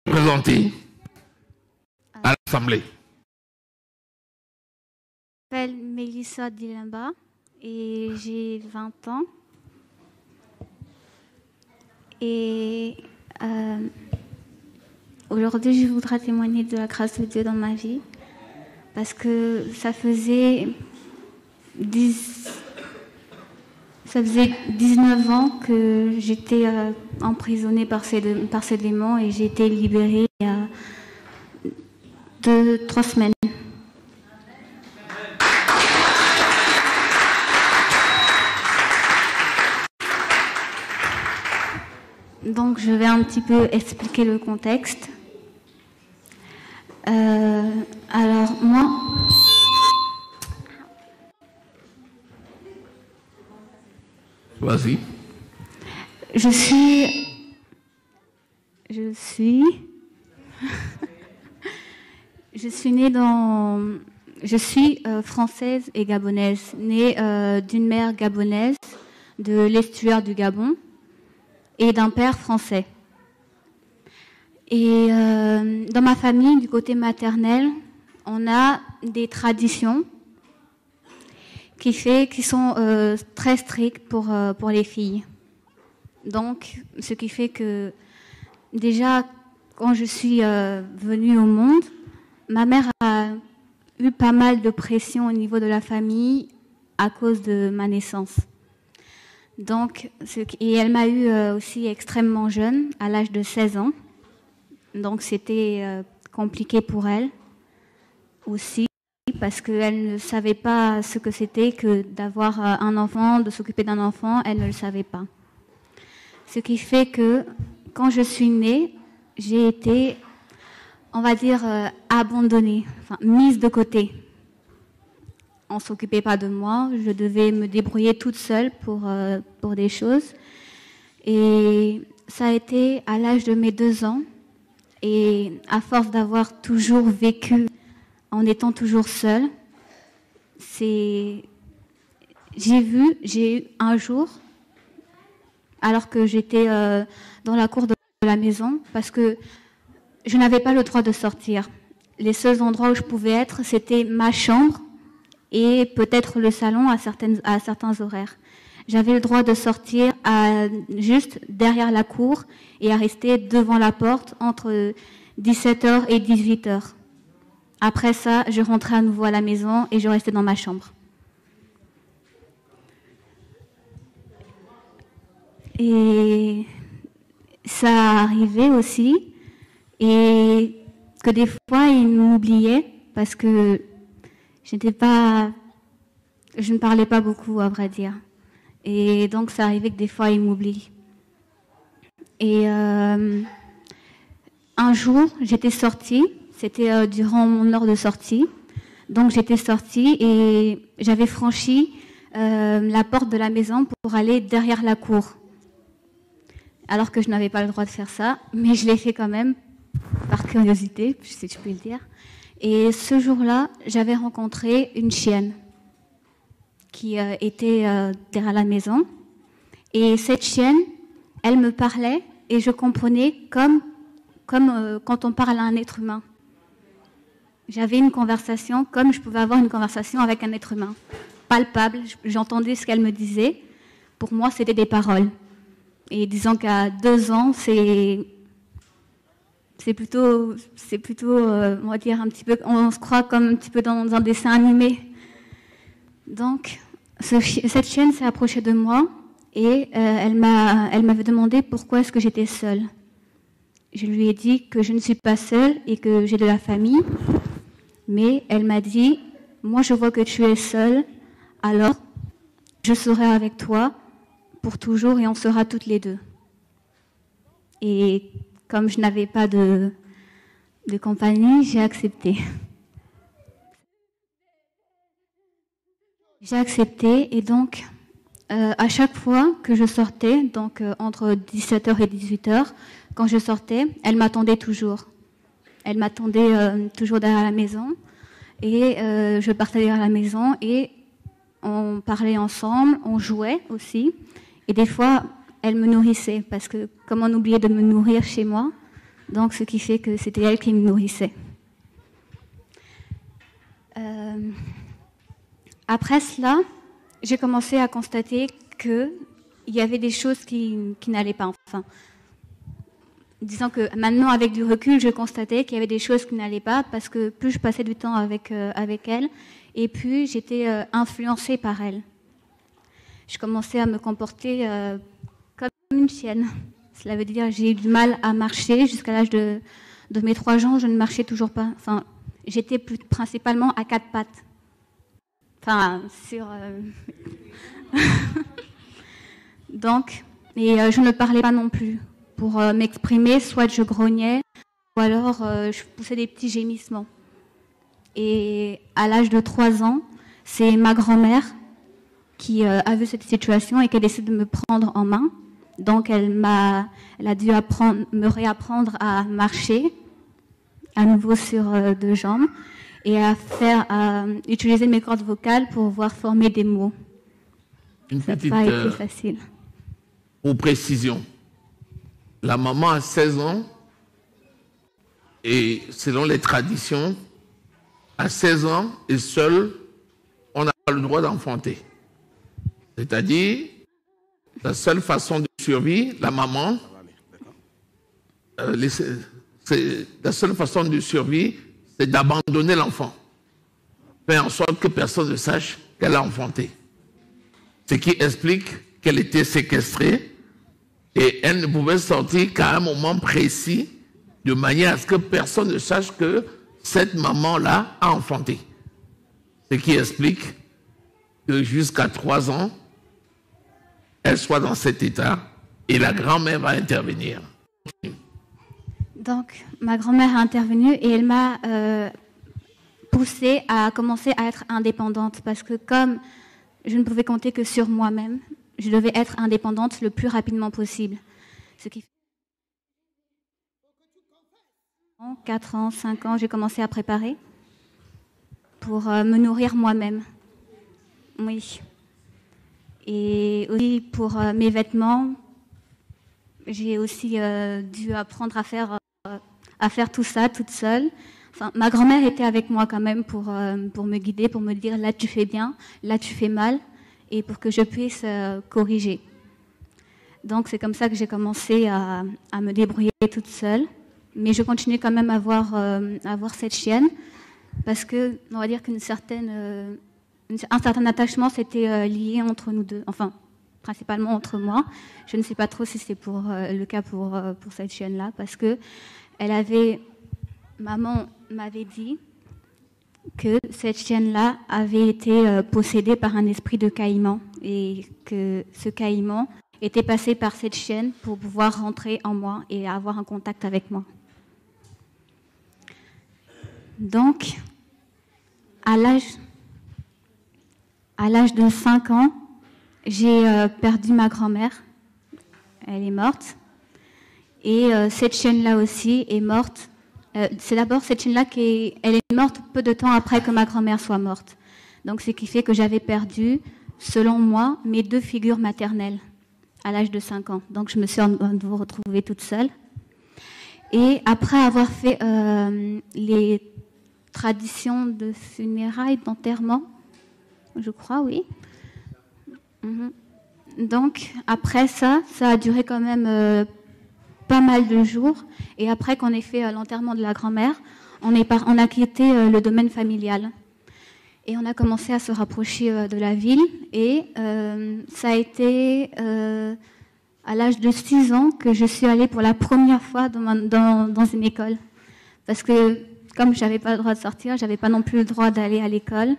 Présenter à l'Assemblée. Je m'appelle Mélissa Dilemba et j'ai 20 ans. Et aujourd'hui, je voudrais témoigner de la grâce de Dieu dans ma vie parce que ça faisait 19 ans que j'étais emprisonnée par ces démons et j'ai été libérée il y a 2-3 semaines. Donc je vais un petit peu expliquer le contexte. Alors moi... Vas-y. Je suis née dans... Je suis française et gabonaise, née d'une mère gabonaise de l'estuaire du Gabon et d'un père français. Et dans ma famille, du côté maternel, on a des traditions qui sont très strictes pour les filles. Donc, ce qui fait que déjà, quand je suis venue au monde, ma mère a eu pas mal de pression au niveau de la famille à cause de ma naissance. Donc, et elle m'a eu aussi extrêmement jeune, à l'âge de 16 ans. Donc, c'était compliqué pour elle aussi, parce qu'elle ne savait pas ce que c'était que d'avoir un enfant, de s'occuper d'un enfant, elle ne le savait pas. Ce qui fait que, quand je suis née, j'ai été, on va dire, abandonnée, enfin, mise de côté. On ne s'occupait pas de moi, je devais me débrouiller toute seule pour des choses. Et ça a été à l'âge de mes 2 ans, et à force d'avoir toujours vécu en étant toujours seule, j'ai eu un jour, alors que j'étais dans la cour de la maison, parce que je n'avais pas le droit de sortir. Les seuls endroits où je pouvais être, c'était ma chambre et peut-être le salon à certains horaires. J'avais le droit de sortir juste derrière la cour et à rester devant la porte entre 17h et 18h. Après ça, je rentrais à nouveau à la maison et je restais dans ma chambre. Et ça arrivait aussi, et que des fois, ils m'oubliaient parce que je ne parlais pas beaucoup, à vrai dire. Et donc, ça arrivait que des fois, ils m'oublient. Et un jour, j'étais sortie, c'était durant mon heure de sortie. Donc, j'étais sortie et j'avais franchi la porte de la maison pour aller derrière la cour. Alors que je n'avais pas le droit de faire ça, mais je l'ai fait quand même, par curiosité, si je puis le dire. Et ce jour-là, j'avais rencontré une chienne qui était derrière la maison. Et cette chienne, elle me parlait et je comprenais comme quand on parle à un être humain. J'avais une conversation comme je pouvais avoir une conversation avec un être humain. Palpable, j'entendais ce qu'elle me disait. Pour moi, c'était des paroles. Et disons qu'à 2 ans, c'est plutôt, on va dire un petit peu, on se croit comme un petit peu dans un dessin animé. Donc, cette chienne s'est approchée de moi et elle m'avait demandé pourquoi est-ce que j'étais seule. Je lui ai dit que je ne suis pas seule et que j'ai de la famille, mais elle m'a dit, moi je vois que tu es seule, alors je serai avec toi pour toujours et on sera toutes les deux. Et comme je n'avais pas de compagnie, j'ai accepté. J'ai accepté et donc à chaque fois que je sortais, donc entre 17h et 18h, quand je sortais, elle m'attendait toujours. Elle m'attendait toujours derrière la maison et je partais derrière la maison et on parlait ensemble, on jouait aussi. Et des fois, elle me nourrissait parce que comme on oubliait de me nourrir chez moi, Donc, ce qui fait que c'était elle qui me nourrissait. Après cela, j'ai commencé à constater qu'il y avait des choses qui n'allaient pas. Enfin, disons que maintenant, avec du recul, je constatais qu'il y avait des choses qui n'allaient pas parce que plus je passais du temps avec elle et plus j'étais influencée par elle. Je commençais à me comporter comme une chienne. Cela veut dire que j'ai eu du mal à marcher. Jusqu'à l'âge de mes 3 ans, je ne marchais toujours pas. Enfin, j'étais principalement à 4 pattes. Enfin, sur... Donc, et je ne parlais pas non plus. Pour m'exprimer, soit je grognais, ou alors je poussais des petits gémissements. Et à l'âge de 3 ans, c'est ma grand-mère qui a vu cette situation et qui a décidé de me prendre en main. Donc, elle a dû me réapprendre à marcher, à nouveau sur 2 jambes, et à utiliser mes cordes vocales pour pouvoir former des mots. Ça n'a pas été facile. Pour précision, la maman a 16 ans et selon les traditions, à 16 ans et seule, on n'a pas le droit d'enfanter. C'est-à-dire, la seule façon de survie, la maman, la seule façon de survie, c'est d'abandonner l'enfant. Faire en sorte que personne ne sache qu'elle a enfanté. Ce qui explique qu'elle était séquestrée et elle ne pouvait sortir qu'à un moment précis, de manière à ce que personne ne sache que cette maman-là a enfanté. Ce qui explique que jusqu'à 3 ans, elle soit dans cet état et la grand-mère va intervenir. Donc, ma grand-mère a intervenu et elle m'a poussée à commencer à être indépendante parce que comme je ne pouvais compter que sur moi-même, je devais être indépendante le plus rapidement possible. Ce qui fait 4 ans, 5 ans, j'ai commencé à préparer pour me nourrir moi-même. Oui. Et aussi pour mes vêtements, j'ai aussi dû apprendre à faire tout ça toute seule. Enfin, ma grand-mère était avec moi quand même pour me guider, pour me dire là tu fais bien, là tu fais mal, et pour que je puisse corriger. Donc c'est comme ça que j'ai commencé à me débrouiller toute seule. Mais je continuais quand même à avoir cette chienne, parce que on va dire un certain attachement s'était lié entre nous deux, enfin principalement entre moi. Je ne sais pas trop si c'est le cas pour cette chienne-là, parce que maman m'avait dit que cette chienne-là avait été possédée par un esprit de caïman et que ce caïman était passé par cette chienne pour pouvoir rentrer en moi et avoir un contact avec moi. Donc, à l'âge de 5 ans, j'ai perdu ma grand-mère. Elle est morte. Et cette chienne-là aussi est morte. C'est d'abord cette chienne-là elle est morte peu de temps après que ma grand-mère soit morte. Donc, ce qui fait que j'avais perdu, selon moi, mes 2 figures maternelles à l'âge de 5 ans. Donc, je me suis retrouvée toute seule. Et après avoir fait les traditions de funérailles, d'enterrement, je crois, oui. Donc, après ça a duré quand même pas mal de jours. Et après qu'on ait fait l'enterrement de la grand-mère, on a quitté le domaine familial. Et on a commencé à se rapprocher de la ville. Et ça a été à l'âge de 6 ans que je suis allée pour la première fois dans une école. Parce que comme je n'avais pas le droit de sortir, je n'avais pas non plus le droit d'aller à l'école.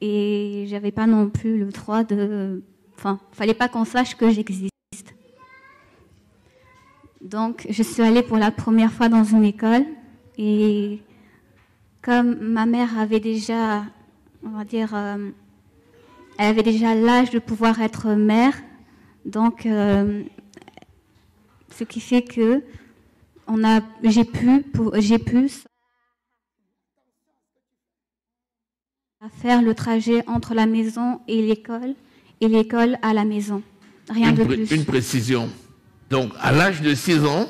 Et je n'avais pas non plus le droit de... Enfin, il ne fallait pas qu'on sache que j'existe. Donc, je suis allée pour la première fois dans une école. Et comme ma mère avait déjà, on va dire, elle avait déjà l'âge de pouvoir être mère. Donc, ce qui fait que j'ai pu faire le trajet entre la maison et l'école à la maison. Rien de plus. Une précision. Donc, à l'âge de 6 ans,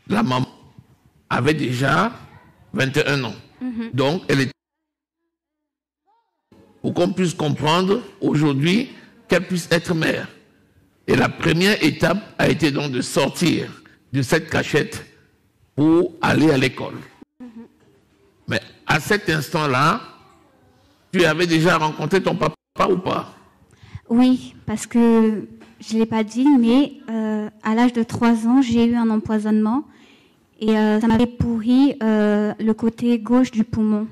la maman avait déjà 21 ans. Donc, elle était... Pour qu'on puisse comprendre aujourd'hui qu'elle puisse être mère. Et la première étape a été donc de sortir de cette cachette pour aller à l'école. Mais à cet instant-là, tu avais déjà rencontré ton papa ou pas? Oui, parce que je ne l'ai pas dit, mais à l'âge de 3 ans, j'ai eu un empoisonnement et ça m'avait pourri le côté gauche du poumon.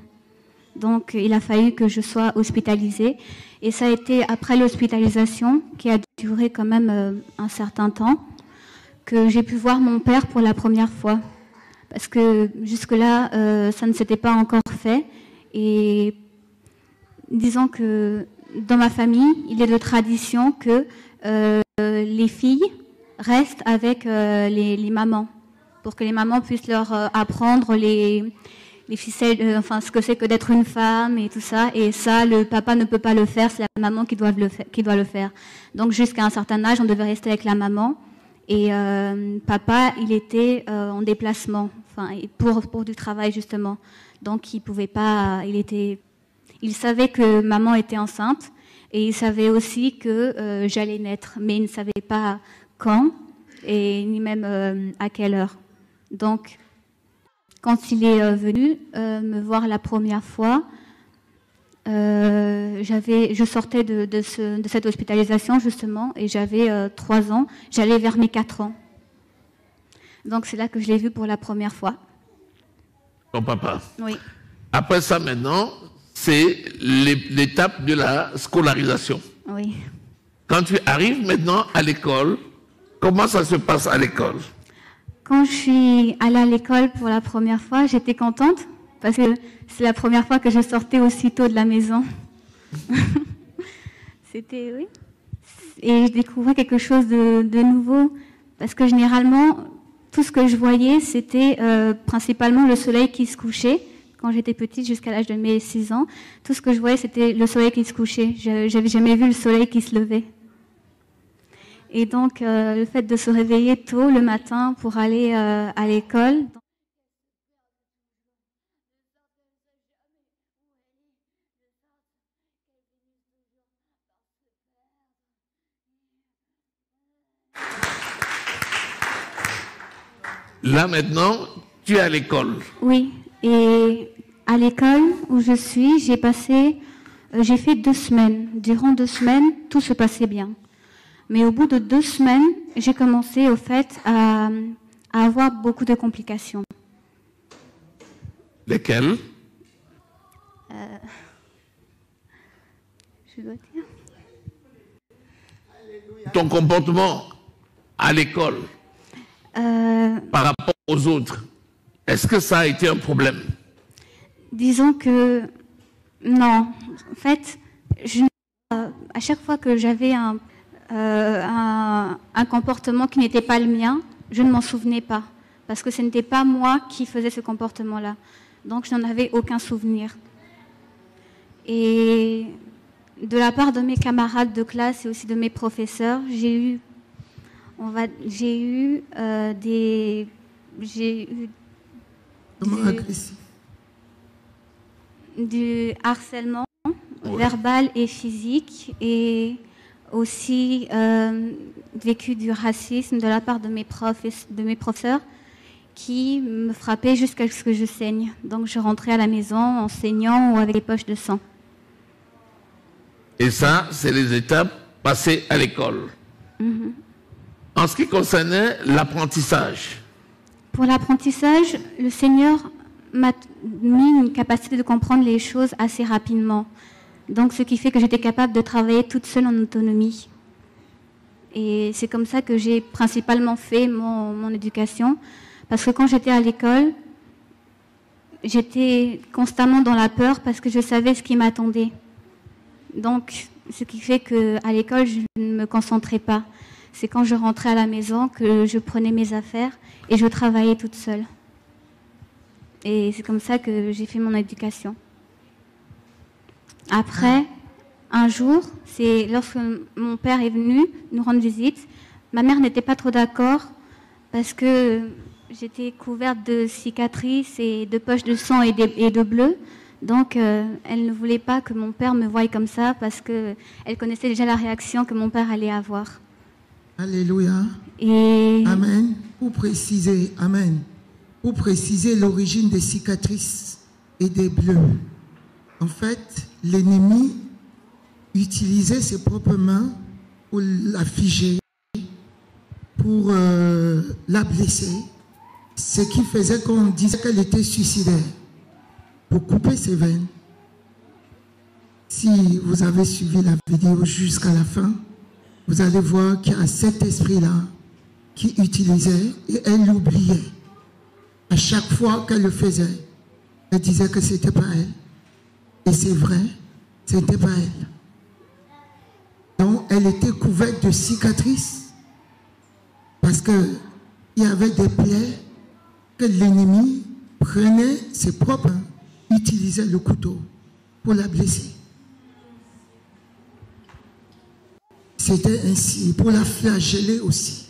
Donc, il a fallu que je sois hospitalisée. Et ça a été après l'hospitalisation, qui a duré quand même un certain temps, que j'ai pu voir mon père pour la première fois. Parce que jusque-là, ça ne s'était pas encore fait. Et disons que dans ma famille, il est de tradition que les filles restent avec les mamans, pour que les mamans puissent leur apprendre les ficelles, enfin ce que c'est que d'être une femme et tout ça. Et ça, le papa ne peut pas le faire, c'est la maman qui doit le faire. Donc jusqu'à un certain âge, on devait rester avec la maman. Et papa, il était en déplacement, enfin pour du travail justement. Donc il pouvait pas, il savait que maman était enceinte et il savait aussi que j'allais naître, mais il ne savait pas quand et ni même à quelle heure. Donc quand il est venu me voir la première fois, je sortais de cette hospitalisation justement et j'avais 3 ans, j'allais vers mes 4 ans. Donc c'est là que je l'ai vu pour la première fois. Ton papa? Oui. Après ça maintenant, c'est l'étape de la scolarisation. Oui. Quand tu arrives maintenant à l'école, comment ça se passe à l'école? Quand je suis allée à l'école pour la première fois, j'étais contente parce que c'est la première fois que je sortais aussitôt de la maison. C'était, oui. Et je découvrais quelque chose de nouveau parce que généralement, tout ce que je voyais, c'était principalement le soleil qui se couchait. Quand j'étais petite, jusqu'à l'âge de mes 6 ans, tout ce que je voyais, c'était le soleil qui se couchait. J'avais jamais vu le soleil qui se levait. Et donc, le fait de se réveiller tôt le matin pour aller à l'école. Là maintenant, tu es à l'école. Oui, et à l'école où je suis, j'ai fait 2 semaines. Durant 2 semaines, tout se passait bien. Mais au bout de 2 semaines, j'ai commencé au fait à avoir beaucoup de complications. Lesquelles? Je dois dire. Ton comportement à l'école par rapport aux autres, est-ce que ça a été un problème? Disons que non. En fait, à chaque fois que j'avais un comportement qui n'était pas le mien, je ne m'en souvenais pas. Parce que ce n'était pas moi qui faisais ce comportement-là. Donc, je n'en avais aucun souvenir. Et de la part de mes camarades de classe et aussi de mes professeurs, j'ai eu du harcèlement verbal et physique et aussi vécu du racisme de la part de mes professeurs qui me frappaient jusqu'à ce que je saigne. Donc je rentrais à la maison en saignant ou avec des poches de sang. Et ça, c'est les étapes passées à l'école. En ce qui concernait l'apprentissage. Pour l'apprentissage, le Seigneur m'a mis une capacité de comprendre les choses assez rapidement. Donc, ce qui fait que j'étais capable de travailler toute seule en autonomie. Et c'est comme ça que j'ai principalement fait mon éducation. Parce que quand j'étais à l'école, j'étais constamment dans la peur parce que je savais ce qui m'attendait. Donc, ce qui fait qu'à l'école, je ne me concentrais pas. C'est quand je rentrais à la maison que je prenais mes affaires et je travaillais toute seule. Et c'est comme ça que j'ai fait mon éducation. Après, un jour, c'est lorsque mon père est venu nous rendre visite, ma mère n'était pas trop d'accord parce que j'étais couverte de cicatrices et de poches de sang et de bleu. Donc, elle ne voulait pas que mon père me voie comme ça parce qu'elle connaissait déjà la réaction que mon père allait avoir. Alléluia. Et... Amen. Pour préciser, Amen. Pour préciser l'origine des cicatrices et des bleus. En fait, l'ennemi utilisait ses propres mains pour la figer, pour la blesser, ce qui faisait qu'on disait qu'elle était suicidaire. Pour couper ses veines. Si vous avez suivi la vidéo jusqu'à la fin, vous allez voir qu'il y a cet esprit-là qui utilisait et elle l'oubliait. À chaque fois qu'elle le faisait, elle disait que c'était pas elle. Et c'est vrai, c'était pas elle. Donc, elle était couverte de cicatrices parce qu'il y avait des plaies que l'ennemi prenait ses propres mains, utilisait le couteau pour la blesser. C'était ainsi, pour la flageller aussi.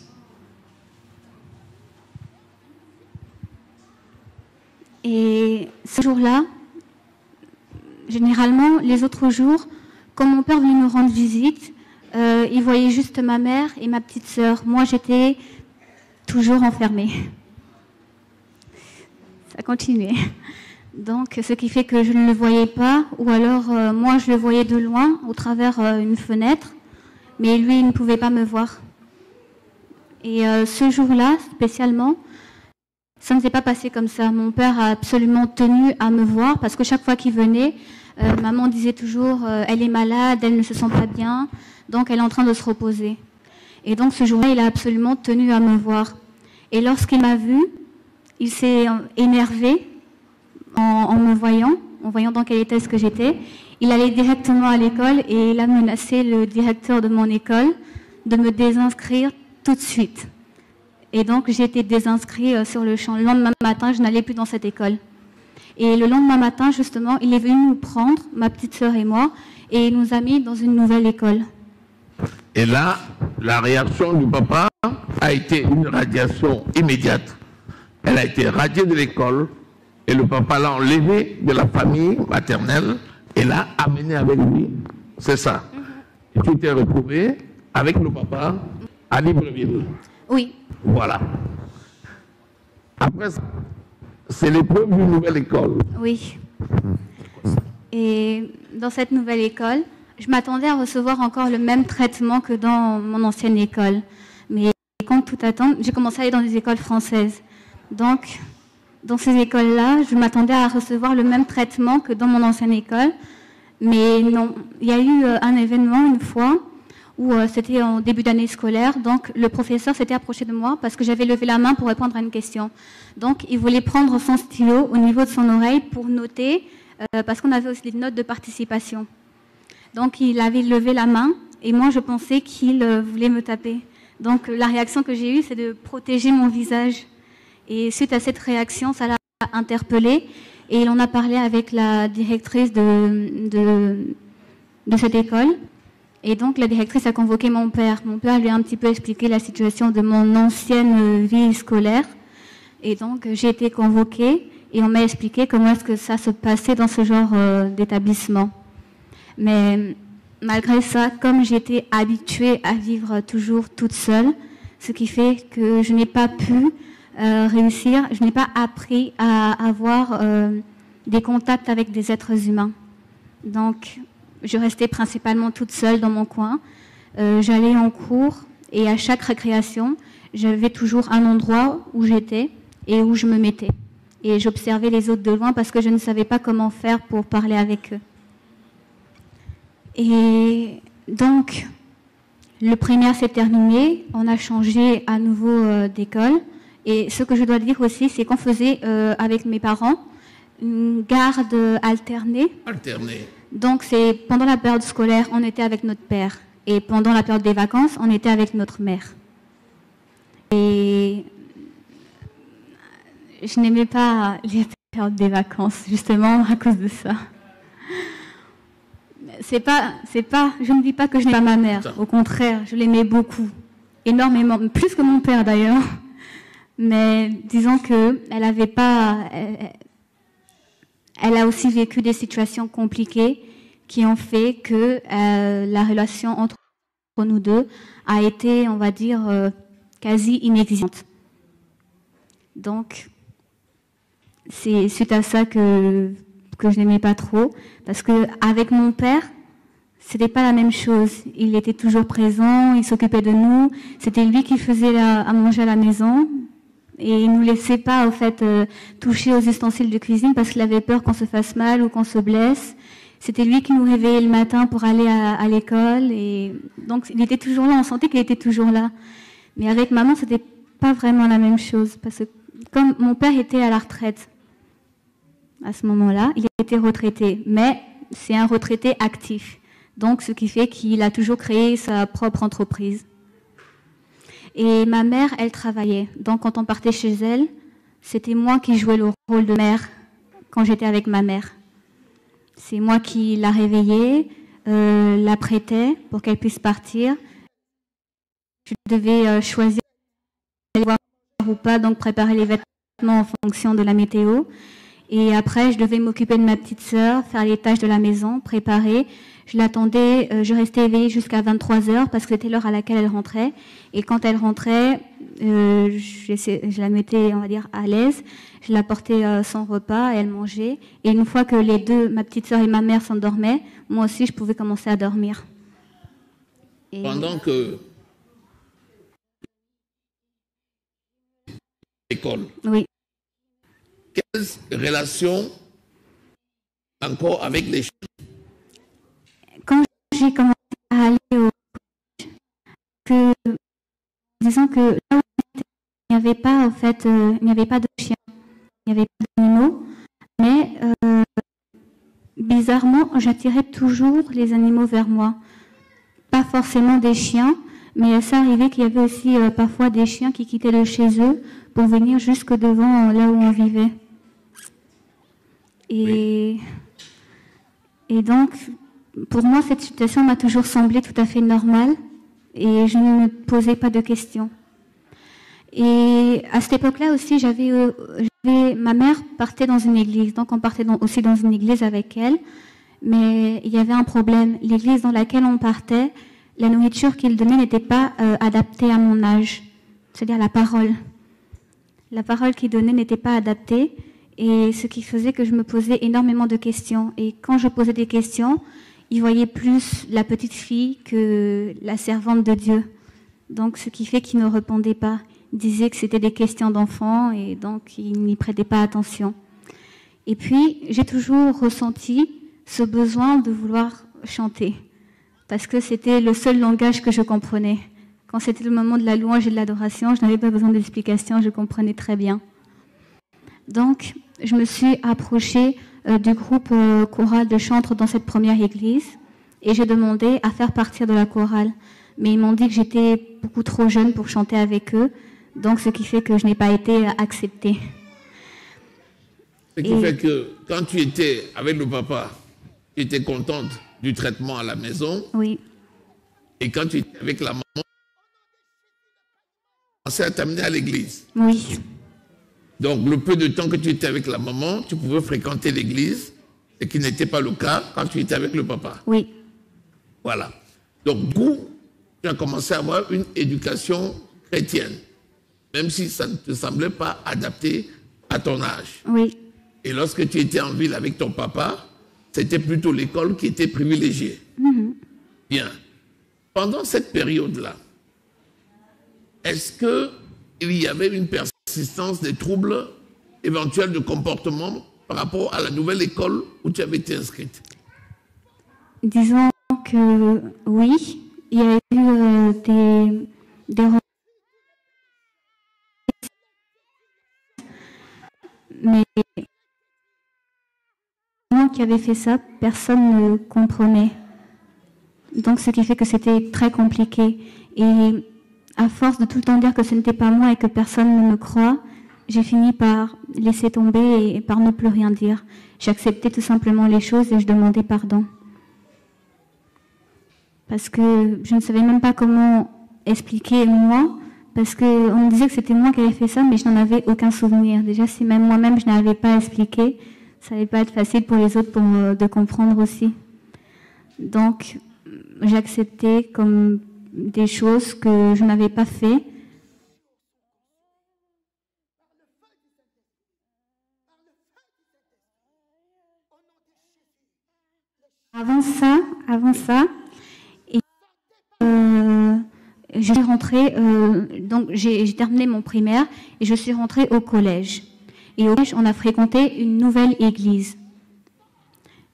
Et ce jour-là, généralement, les autres jours, quand mon père venait nous rendre visite, il voyait juste ma mère et ma petite sœur. Moi, j'étais toujours enfermée. Ça continuait. Donc, ce qui fait que je ne le voyais pas, ou alors moi, je le voyais de loin, au travers une fenêtre, mais lui, il ne pouvait pas me voir. Et ce jour-là, spécialement, ça ne s'est pas passé comme ça. Mon père a absolument tenu à me voir, parce que chaque fois qu'il venait, maman disait toujours elle est malade, elle ne se sent pas bien, donc elle est en train de se reposer. Et donc ce jour-là, il a absolument tenu à me voir. Et lorsqu'il m'a vue, il s'est énervé en me voyant, en voyant dans quel état est-ce que j'étais. Il allait directement à l'école et il a menacé le directeur de mon école de me désinscrire tout de suite. Et donc j'ai été désinscrite sur le champ. Le lendemain matin, je n'allais plus dans cette école. Et le lendemain matin, justement, il est venu nous prendre, ma petite sœur et moi, et il nous a mis dans une nouvelle école. Et là, la réaction du papa a été une radiation immédiate. Elle a été radiée de l'école et le papa l'a enlevée de la famille maternelle et l'a amenée avec lui. C'est ça. Et tu t'es retrouvé avec le papa à Libreville. Oui. Voilà. Après, c'est l'épreuve d'une nouvelle école. Oui. Et dans cette nouvelle école, je m'attendais à recevoir encore le même traitement que dans mon ancienne école. Mais contre toute attente, j'ai commencé à aller dans des écoles françaises. Donc, dans ces écoles-là, je m'attendais à recevoir le même traitement que dans mon ancienne école. Mais non, il y a eu un événement une fois où c'était en début d'année scolaire. Donc, le professeur s'était approché de moi parce que j'avais levé la main pour répondre à une question. Donc, il voulait prendre son stylo au niveau de son oreille pour noter, parce qu'on avait aussi des notes de participation. Donc, il avait levé la main et moi, je pensais qu'il voulait me taper. Donc, la réaction que j'ai eue, c'est de protéger mon visage. Et suite à cette réaction, ça l'a interpellé et il en a parlé avec la directrice de cette école. Et donc, la directrice a convoqué mon père. Mon père lui a un petit peu expliqué la situation de mon ancienne vie scolaire. Et donc, j'ai été convoquée et on m'a expliqué comment est-ce que ça se passait dans ce genre d'établissement. Mais malgré ça, comme j'étais habituée à vivre toujours toute seule, ce qui fait que je n'ai pas pu réussir, je n'ai pas appris à avoir des contacts avec des êtres humains. Donc, je restais principalement toute seule dans mon coin. J'allais en cours et à chaque récréation, j'avais toujours un endroit où j'étais et où je me mettais. Et j'observais les autres de loin parce que je ne savais pas comment faire pour parler avec eux. Et donc, le primaire s'est terminé, on a changé à nouveau d'école. Et ce que je dois dire aussi, c'est qu'on faisait avec mes parents une garde alternée. Alternée. Donc, c'est pendant la période scolaire, on était avec notre père. Et pendant la période des vacances, on était avec notre mère. Et je n'aimais pas les périodes des vacances, justement, à cause de ça. Je ne dis pas que je n'aime pas ma mère. Au contraire, je l'aimais beaucoup. Énormément. Plus que mon père, d'ailleurs. Mais disons que elle avait pas, elle a aussi vécu des situations compliquées qui ont fait que la relation entre nous deux a été, on va dire, quasi inexistante. Donc, c'est suite à ça que je n'aimais pas trop, parce que avec mon père, c'était pas la même chose. Il était toujours présent, il s'occupait de nous. C'était lui qui faisait à manger à la maison. Et il nous laissait pas, en fait, toucher aux ustensiles de cuisine parce qu'il avait peur qu'on se fasse mal ou qu'on se blesse. C'était lui qui nous réveillait le matin pour aller à l'école. Et donc, il était toujours là. On sentait qu'il était toujours là. Mais avec maman, c'était pas vraiment la même chose. Parce que comme mon père était à la retraite à ce moment-là, il était retraité. Mais c'est un retraité actif. Donc, ce qui fait qu'il a toujours créé sa propre entreprise. Et ma mère, elle travaillait. Donc, quand on partait chez elle, c'était moi qui jouais le rôle de mère quand j'étais avec ma mère. C'est moi qui la réveillais, la prêtais pour qu'elle puisse partir. Je devais choisir d'aller voir ou pas, donc préparer les vêtements en fonction de la météo. Et après, je devais m'occuper de ma petite sœur, faire les tâches de la maison, préparer. Je l'attendais, je restais éveillée jusqu'à 23h parce que c'était l'heure à laquelle elle rentrait. Et quand elle rentrait, je la mettais, on va dire, à l'aise. Je la portais son repas, elle mangeait. Et une fois que les deux, ma petite sœur et ma mère s'endormaient, moi aussi, je pouvais commencer à dormir. Et pendant que l'école, oui. quelle relation encore avec les chiens? Quand j'ai commencé à aller au disons que là où il n'y avait pas, en fait, il n'y avait pas de chiens, il n'y avait pas d'animaux, mais bizarrement, j'attirais toujours les animaux vers moi. Pas forcément des chiens, mais ça arrivait qu'il y avait aussi parfois des chiens qui quittaient de chez eux pour venir jusque devant là où on vivait. Et donc, pour moi, cette situation m'a toujours semblé tout à fait normale et je ne me posais pas de questions. Et à cette époque-là aussi, ma mère partait dans une église, donc on partait aussi dans une église avec elle, mais il y avait un problème. L'église dans laquelle on partait, la nourriture qu'ils donnaient n'était pas adaptée à mon âge, c'est-à-dire la parole. La parole qu'ils donnaient n'était pas adaptée, et ce qui faisait que je me posais énormément de questions. Et quand je posais des questions, ils voyaient plus la petite fille que la servante de Dieu. Donc, ce qui fait qu'ils ne répondaient pas. Ils disaient que c'était des questions d'enfants et donc ils n'y prêtaient pas attention. Et puis, j'ai toujours ressenti ce besoin de vouloir chanter parce que c'était le seul langage que je comprenais. Quand c'était le moment de la louange et de l'adoration, je n'avais pas besoin d'explications, je comprenais très bien. Donc, je me suis approchée du groupe choral de chantres dans cette première église et j'ai demandé à faire partie de la chorale. Mais ils m'ont dit que j'étais beaucoup trop jeune pour chanter avec eux, donc ce qui fait que je n'ai pas été acceptée. Ce qui fait que quand tu étais avec le papa, tu étais contente du traitement à la maison. Oui. Et quand tu étais avec la maman, tu commençais à t'amener à l'église. Oui. Donc, le peu de temps que tu étais avec la maman, tu pouvais fréquenter l'église, ce qui n'était pas le cas quand tu étais avec le papa. Oui. Voilà. Donc, d'où tu as commencé à avoir une éducation chrétienne, même si ça ne te semblait pas adapté à ton âge. Oui. Et lorsque tu étais en ville avec ton papa, c'était plutôt l'école qui était privilégiée. Bien. Pendant cette période-là, est-ce qu'il y avait une persistance des troubles éventuels de comportement par rapport à la nouvelle école où tu avais été inscrite? Disons que oui, il y a eu des mais moi qui avait fait ça, personne ne comprenait. Donc ce qui fait que c'était très compliqué. Et à force de tout le temps dire que ce n'était pas moi et que personne ne me croit, j'ai fini par laisser tomber et par ne plus rien dire. J'acceptais tout simplement les choses et je demandais pardon. Parce que je ne savais même pas comment expliquer, moi, parce qu'on me disait que c'était moi qui avais fait ça, mais je n'en avais aucun souvenir. Déjà, si même moi-même je n'avais pas expliqué, ça n'allait pas être facile pour les autres de comprendre aussi. Donc, j'ai accepté comme des choses que je n'avais pas fait. Avant ça, je suis rentrée, donc j'ai terminé mon primaire et je suis rentrée au collège. Et au collège, on a fréquenté une nouvelle église.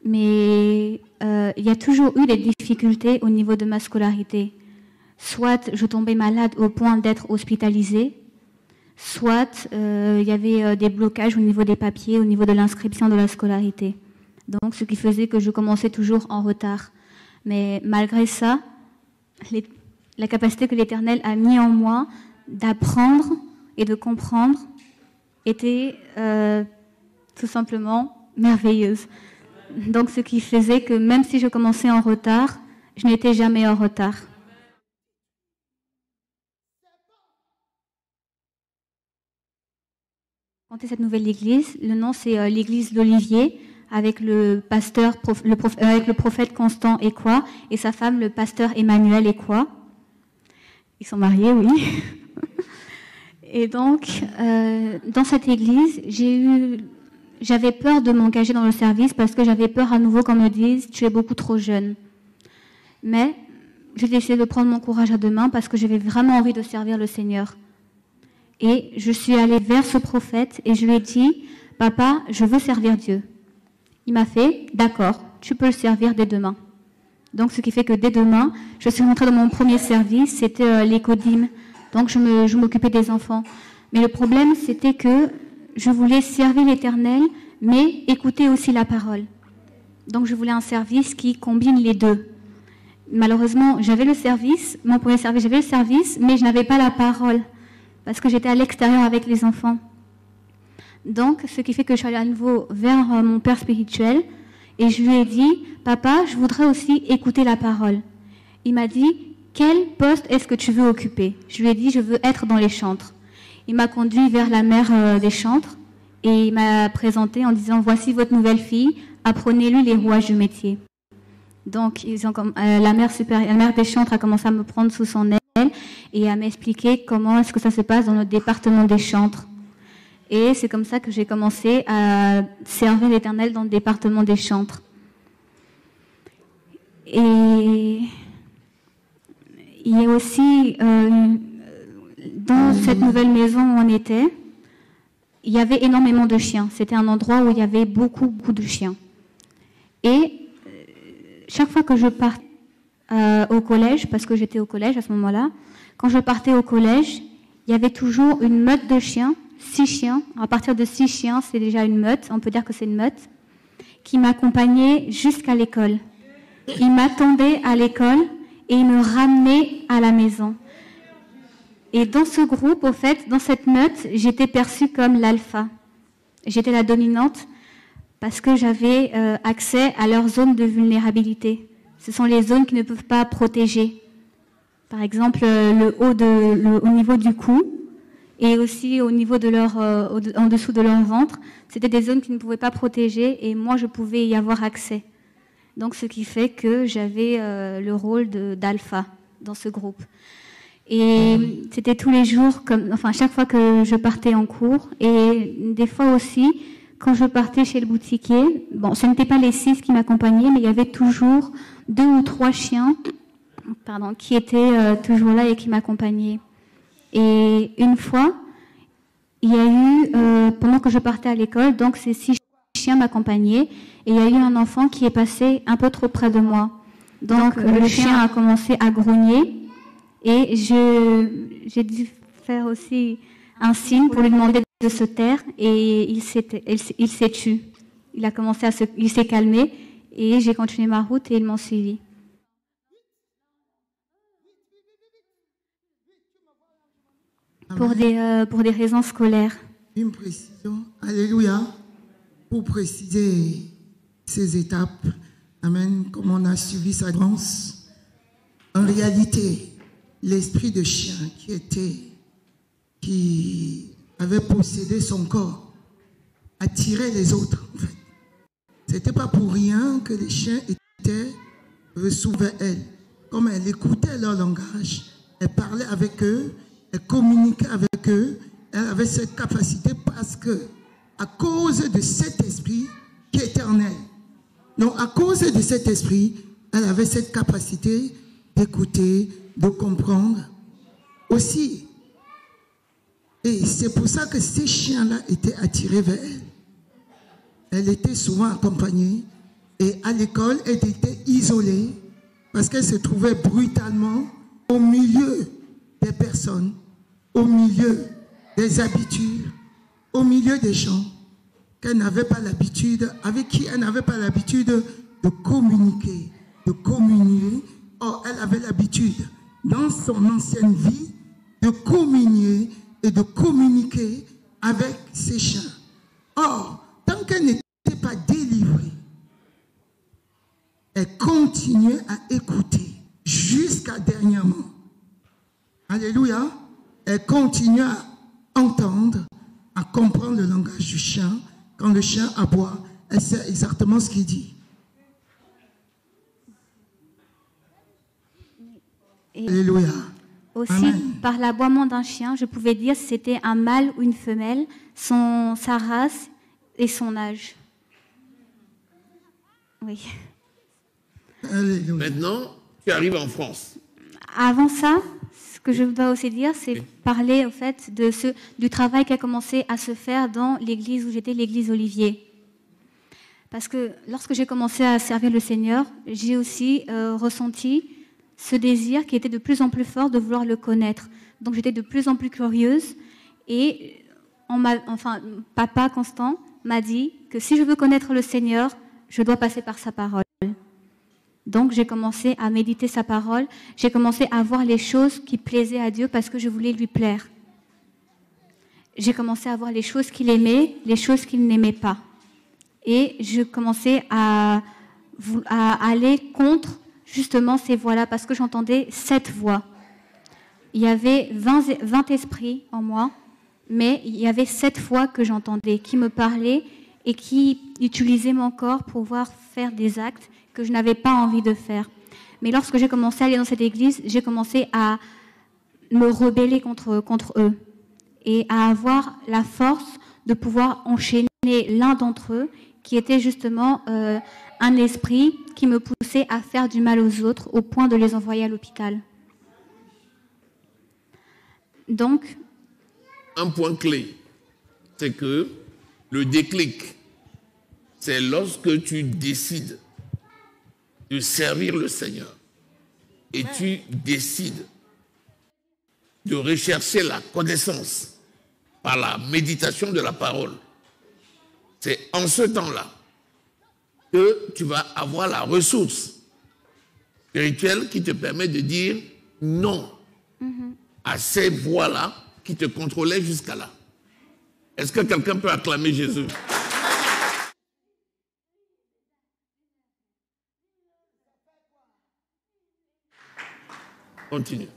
Mais il y a toujours eu des difficultés au niveau de ma scolarité. Soit je tombais malade au point d'être hospitalisée, soit il y avait des blocages au niveau des papiers, au niveau de l'inscription de la scolarité. Donc, ce qui faisait que je commençais toujours en retard. Mais malgré ça, la capacité que l'Éternel a mis en moi d'apprendre et de comprendre était tout simplement merveilleuse. Donc, ce qui faisait que même si je commençais en retard, je n'étais jamais en retard. Quand cette nouvelle église, le nom c'est l'église d'Olivier, avec le prophète Constant Ekwa et sa femme, le pasteur Emmanuel Ekwa. Ils sont mariés, oui. Et donc, dans cette église, j'avais peur de m'engager dans le service parce que j'avais peur à nouveau qu'on me dise « tu es beaucoup trop jeune ». Mais j'ai décidé de prendre mon courage à deux mains parce que j'avais vraiment envie de servir le Seigneur. Et je suis allée vers ce prophète et je lui ai dit « Papa, je veux servir Dieu ». Il m'a fait « D'accord, tu peux le servir dès demain ». Donc, ce qui fait que dès demain, je suis rentrée dans mon premier service, c'était l'écodim. Donc, je m'occupais des enfants. Mais le problème, c'était que je voulais servir l'Éternel, mais écouter aussi la parole. Donc, je voulais un service qui combine les deux. Malheureusement, j'avais le service, mon premier service, j'avais le service, mais je n'avais pas la parole, parce que j'étais à l'extérieur avec les enfants. Donc, ce qui fait que je suis allée à nouveau vers mon père spirituel et je lui ai dit « Papa, je voudrais aussi écouter la parole ». Il m'a dit « Quel poste est-ce que tu veux occuper ?» Je lui ai dit « Je veux être dans les chantres ». Il m'a conduit vers la mère des chantres et il m'a présenté en disant « Voici votre nouvelle fille, apprenez-lui les rouages du métier ». Donc, la mère des chantres a commencé à me prendre sous son aile et à m'expliquer comment est-ce que ça se passe dans le département des chantres. Et c'est comme ça que j'ai commencé à servir l'Éternel dans le département des chantres. Et il y a aussi, dans cette nouvelle maison où on était, il y avait énormément de chiens. C'était un endroit où il y avait beaucoup de chiens. Et chaque fois que je partais au collège, parce que j'étais au collège à ce moment-là, quand je partais au collège, il y avait toujours une meute de chiens, 6 chiens. À partir de 6 chiens, c'est déjà une meute, on peut dire que c'est une meute, qui m'accompagnait jusqu'à l'école. Ils m'attendaient à l'école et ils me ramenaient à la maison. Et dans ce groupe, au fait, dans cette meute, j'étais perçue comme l'alpha. J'étais la dominante parce que j'avais accès à leur zone de vulnérabilité. Ce sont les zones qui ne peuvent pas protéger. Par exemple, au niveau du cou et aussi au niveau de en dessous de leur ventre, c'était des zones qui ne pouvaient pas protéger et moi, je pouvais y avoir accès. Donc, ce qui fait que j'avais le rôle d'alpha dans ce groupe. Et c'était tous les jours, chaque fois que je partais en cours et des fois aussi, quand je partais chez le boutiquier, bon, ce n'étaient pas les 6 qui m'accompagnaient, mais il y avait toujours 2 ou 3 chiens, qui étaient toujours là et qui m'accompagnaient. Et une fois, il y a eu, pendant que je partais à l'école, donc ces 6 chiens m'accompagnaient, et il y a eu un enfant qui est passé un peu trop près de moi. Donc le chien a commencé à grogner, et j'ai dû faire aussi un signe pour lui demander de se taire, et il s'est tu. Il s'est calmé, et j'ai continué ma route, et ils m'ont suivi. Pour des raisons scolaires. Une précision, alléluia, pour préciser ces étapes, amen, comme on a suivi sa grâce. En réalité, l'esprit de chien qui était qui avait possédé son corps attirait les autres, en fait. Ce n'était pas pour rien que les chiens étaient sous elle. Comme elle écoutait leur langage, elle parlait avec eux, elle communiquait avec eux, elle avait cette capacité parce que, à cause de cet esprit qui était en elle, donc à cause de cet esprit, elle avait cette capacité d'écouter, de comprendre aussi. Et c'est pour ça que ces chiens-là étaient attirés vers elle. Elle était souvent accompagnée et à l'école, elle était isolée parce qu'elle se trouvait brutalement au milieu des personnes, au milieu des habitudes, au milieu des gens qu'elle n'avait pas l'habitude, avec qui elle n'avait pas l'habitude de communiquer, de communier. Or, elle avait l'habitude, dans son ancienne vie, de communier et de communiquer avec ces chiens. Or, tant qu'elle n'était pas délivrée, elle continuait à écouter jusqu'à dernièrement. Alléluia. Elle continue à entendre, à comprendre le langage du chien. Quand le chien aboie, elle sait exactement ce qu'il dit. Et Alléluia. aussi, Amen. par l'aboiement d'un chien, je pouvais dire si c'était un mâle ou une femelle, sa race et son âge. Oui. Alléluia. Maintenant, tu arrives en France. Avant ça, ce que je dois aussi dire, c'est parler au fait du travail qui a commencé à se faire dans l'église où j'étais, l'église Olivier. Parce que lorsque j'ai commencé à servir le Seigneur, j'ai aussi ressenti ce désir qui était de plus en plus fort de vouloir le connaître. Donc j'étais de plus en plus curieuse et Papa Constant m'a dit que si je veux connaître le Seigneur, je dois passer par sa parole. Donc j'ai commencé à méditer sa parole, j'ai commencé à voir les choses qui plaisaient à Dieu parce que je voulais lui plaire. J'ai commencé à voir les choses qu'il aimait, les choses qu'il n'aimait pas. Et je commençais à aller contre justement ces voix-là parce que j'entendais cette voix. Il y avait 20 esprits en moi, mais il y avait 7 voix que j'entendais qui me parlaient et qui utilisaient mon corps pour pouvoir faire des actes que je n'avais pas envie de faire. Mais lorsque j'ai commencé à aller dans cette église, j'ai commencé à me rebeller contre eux et à avoir la force de pouvoir enchaîner l'un d'entre eux qui était justement un esprit qui me poussait à faire du mal aux autres au point de les envoyer à l'hôpital. Donc, Un point clé, c'est que le déclic, c'est lorsque tu décides de servir le Seigneur et tu décides de rechercher la connaissance par la méditation de la parole. C'est en ce temps-là que tu vas avoir la ressource spirituelle qui te permet de dire non à ces voix-là qui te contrôlaient jusqu'à là. Est-ce que quelqu'un peut acclamer Jésus? Continue.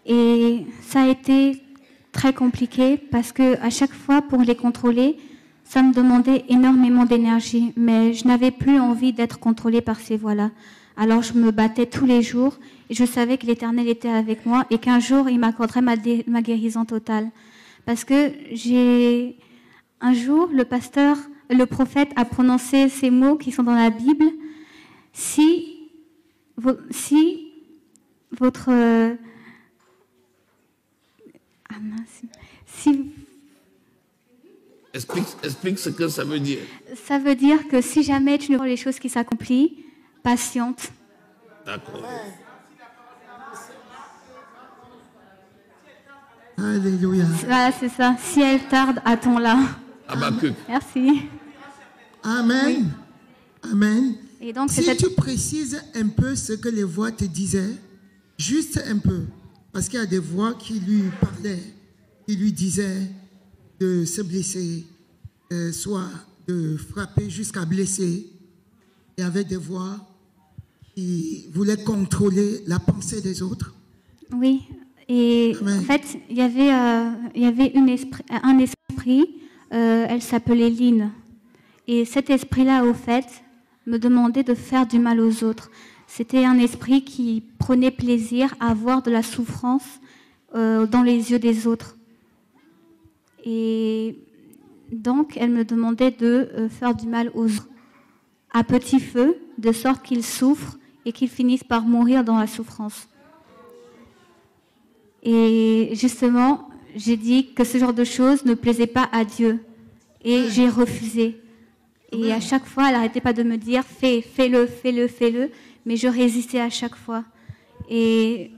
et ça a été très compliqué parce que à chaque fois pour les contrôler, ça me demandait énormément d'énergie, mais je n'avais plus envie d'être contrôlée par ces voix-là. Alors je me battais tous les jours et je savais que l'Éternel était avec moi et qu'un jour il m'accorderait ma guérison totale. Parce que un jour, le prophète a prononcé ces mots qui sont dans la Bible. Si Explique ce que ça veut dire. Ça veut dire que si jamais tu ne vois les choses qui s'accomplissent, patiente. D'accord. Alléluia. Voilà, c'est ça. Si elle tarde, attends-la. Habakkuk. Merci. Amen. Oui. Amen. Et donc, Si tu précises un peu ce que les voix te disaient, juste un peu, parce qu'il y a des voix qui lui parlaient, qui lui disaient de se blesser, soit de frapper jusqu'à blesser. Il y avait des voix qui voulaient contrôler la pensée des autres. Oui, Et Amen. en fait, il y avait un esprit, elle s'appelait Lynn. Et cet esprit-là, au fait, me demandait de faire du mal aux autres. C'était un esprit qui prenait plaisir à voir de la souffrance dans les yeux des autres. Et donc, elle me demandait de faire du mal aux autres à petit feu, de sorte qu'ils souffrent et qu'ils finissent par mourir dans la souffrance. Et justement, j'ai dit que ce genre de choses ne plaisait pas à Dieu. Et j'ai refusé. Et à chaque fois, elle n'arrêtait pas de me dire « fais-le, fais-le, fais-le ». Mais je résistais à chaque fois. Et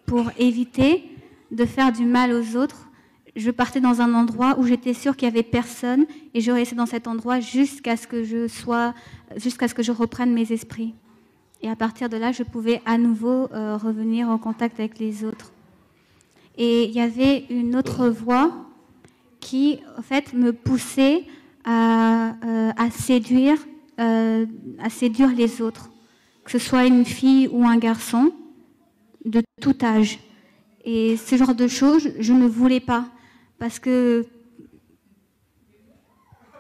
pour éviter de faire du mal aux autres, je partais dans un endroit où j'étais sûre qu'il n'y avait personne. Et je restais dans cet endroit jusqu'à ce que je reprenne mes esprits. Et à partir de là, je pouvais à nouveau revenir en contact avec les autres. Et il y avait une autre voix qui, en fait, me poussait à séduire les autres, que ce soit une fille ou un garçon, de tout âge. Et ce genre de choses, je ne voulais pas, parce que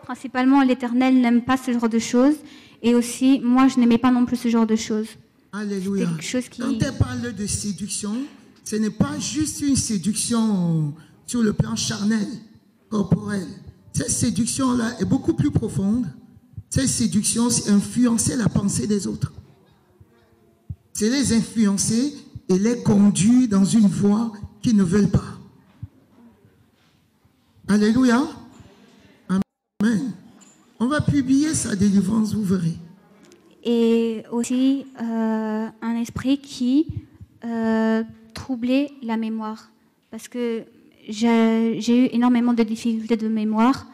principalement l'Éternel n'aime pas ce genre de choses, et aussi moi je n'aimais pas non plus ce genre de choses. Alléluia. Quelque chose qui... Quand elle parle de séduction, ce n'est pas juste une séduction sur le plan charnel, corporel. Cette séduction-là est beaucoup plus profonde. Cette séduction, c'est influencer la pensée des autres. C'est les influencer et les conduire dans une voie qu'ils ne veulent pas. Alléluia. Amen. On va publier sa délivrance, vous verrez. Et aussi un esprit qui troublait la mémoire. Parce que j'ai eu énormément de difficultés de mémoire.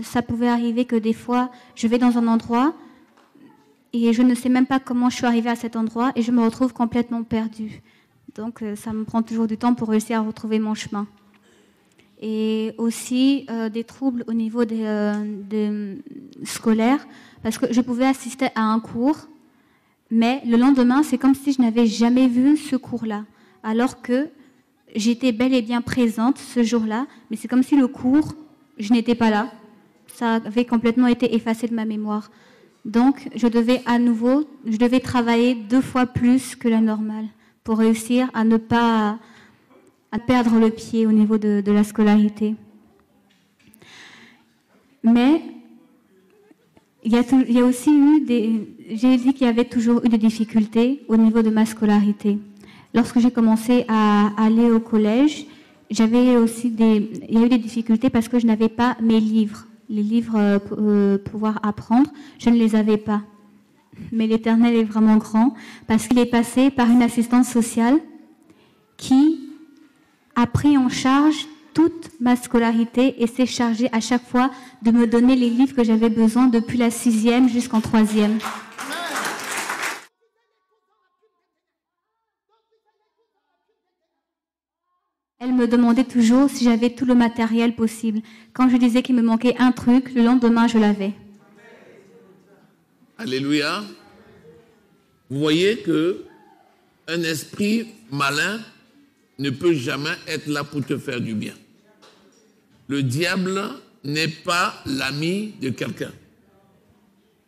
Ça pouvait arriver que des fois, je vais dans un endroit et je ne sais même pas comment je suis arrivée à cet endroit et je me retrouve complètement perdue. Donc ça me prend toujours du temps pour réussir à retrouver mon chemin. Et aussi des troubles au niveau des scolaires, parce que je pouvais assister à un cours, mais le lendemain, c'est comme si je n'avais jamais vu ce cours-là, alors que j'étais bel et bien présente ce jour-là, mais c'est comme si le cours, je n'étais pas là. Ça avait complètement été effacé de ma mémoire. Donc, je devais travailler 2 fois plus que la normale pour réussir à ne pas perdre le pied au niveau de la scolarité. Mais il y a aussi eu j'ai dit qu'il y avait toujours eu des difficultés au niveau de ma scolarité. Lorsque j'ai commencé à aller au collège, il y a eu des difficultés parce que je n'avais pas mes livres. Les livres pour pouvoir apprendre, je ne les avais pas. Mais l'Éternel est vraiment grand parce qu'il est passé par une assistante sociale qui a pris en charge toute ma scolarité et s'est chargée à chaque fois de me donner les livres que j'avais besoin depuis la 6e jusqu'en 3e. Elle me demandait toujours si j'avais tout le matériel possible. Quand je disais qu'il me manquait un truc, le lendemain, je l'avais. Alléluia. Vous voyez que un esprit malin ne peut jamais être là pour te faire du bien. Le diable n'est pas l'ami de quelqu'un.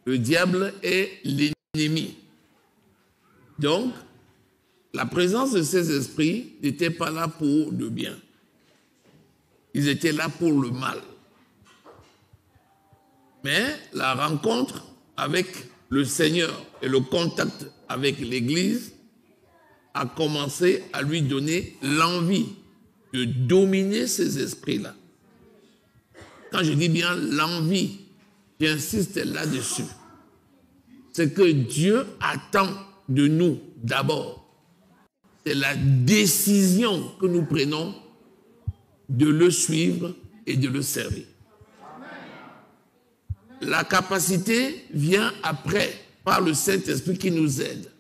Le diable est l'ennemi. Donc, la présence de ces esprits n'était pas là pour le bien. Ils étaient là pour le mal. Mais la rencontre avec le Seigneur et le contact avec l'Église a commencé à lui donner l'envie de dominer ces esprits-là. Quand je dis bien l'envie, j'insiste là-dessus. C'est que Dieu attend de nous d'abord. C'est la décision que nous prenons de le suivre et de le servir. La capacité vient après par le Saint-Esprit qui nous aide.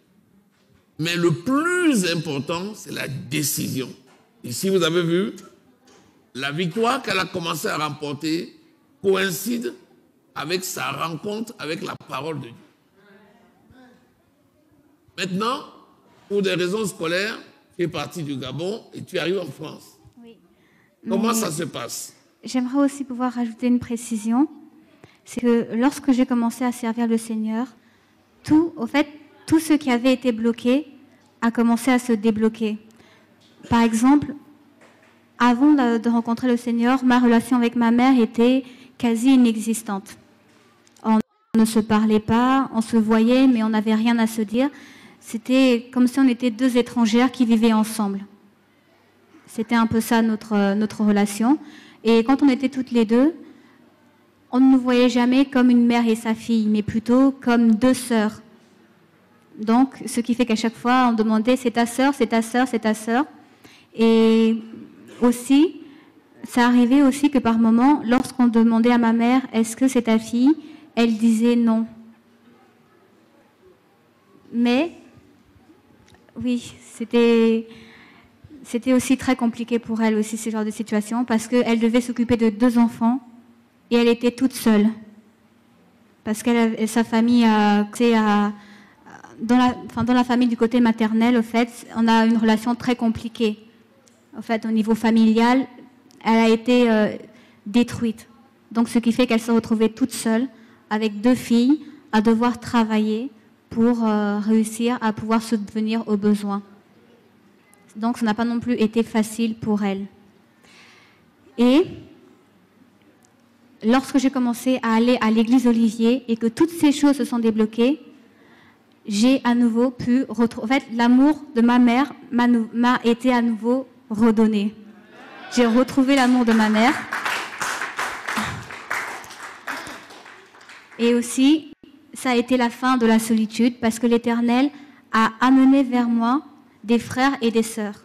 Mais le plus important, c'est la décision. Ici, vous avez vu, la victoire qu'elle a commencé à remporter coïncide avec sa rencontre avec la parole de Dieu. Maintenant, pour des raisons scolaires, Tu es parti du Gabon et tu arrives en France. Oui. Comment ça se passe? J'aimerais aussi pouvoir rajouter une précision. C'est que lorsque j'ai commencé à servir le Seigneur, tout ce qui avait été bloqué a commencé à se débloquer. Par exemple, avant de rencontrer le Seigneur, ma relation avec ma mère était quasi inexistante. On ne se parlait pas, on se voyait, mais on n'avait rien à se dire. C'était comme si on était deux étrangères qui vivaient ensemble. C'était un peu ça notre relation. Et quand on était toutes les deux, on ne nous voyait jamais comme une mère et sa fille, mais plutôt comme deux sœurs. Donc, ce qui fait qu'à chaque fois, on demandait « c'est ta sœur, c'est ta sœur, c'est ta sœur ». Et aussi, ça arrivait aussi que par moments, lorsqu'on demandait à ma mère « est-ce que c'est ta fille ?», elle disait non. Mais, oui, c'était aussi très compliqué pour elle aussi, ce genre de situation, parce qu'elle devait s'occuper de 2 enfants et elle était toute seule. Parce que sa famille dans la famille du côté maternel, au fait, on a une relation très compliquée. En fait, au niveau familial, elle a été détruite. Donc, ce qui fait qu'elle se retrouvait toute seule, avec 2 filles, à devoir travailler pour réussir à pouvoir subvenir aux besoins. Donc, ça n'a pas non plus été facile pour elle. Et lorsque j'ai commencé à aller à l'église Olivier et que toutes ces choses se sont débloquées, j'ai à nouveau pu retrouver... En fait, l'amour de ma mère m'a été à nouveau redonné. J'ai retrouvé l'amour de ma mère. Et aussi, ça a été la fin de la solitude parce que l'Éternel a amené vers moi des frères et des sœurs.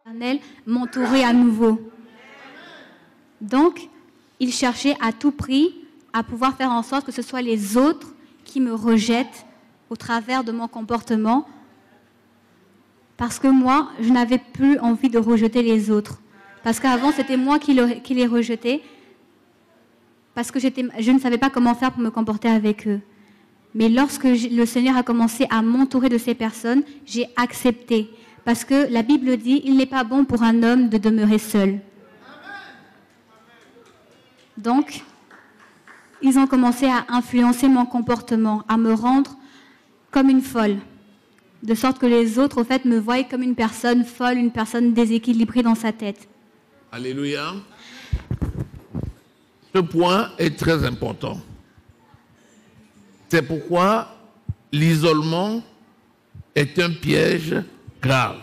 L'Éternel m'entourait à nouveau. Donc, il cherchait à tout prix à pouvoir faire en sorte que ce soit les autres qui me rejettent au travers de mon comportement, parce que moi, je n'avais plus envie de rejeter les autres. Parce qu'avant, c'était moi qui les rejetais, parce que je ne savais pas comment faire pour me comporter avec eux. Mais lorsque le Seigneur a commencé à m'entourer de ces personnes, j'ai accepté. Parce que la Bible dit, il n'est pas bon pour un homme de demeurer seul. Donc, ils ont commencé à influencer mon comportement, à me rendre comme une folle. De sorte que les autres, au fait, me voient comme une personne folle, une personne déséquilibrée dans sa tête. Alléluia. Ce point est très important. C'est pourquoi l'isolement est un piège grave.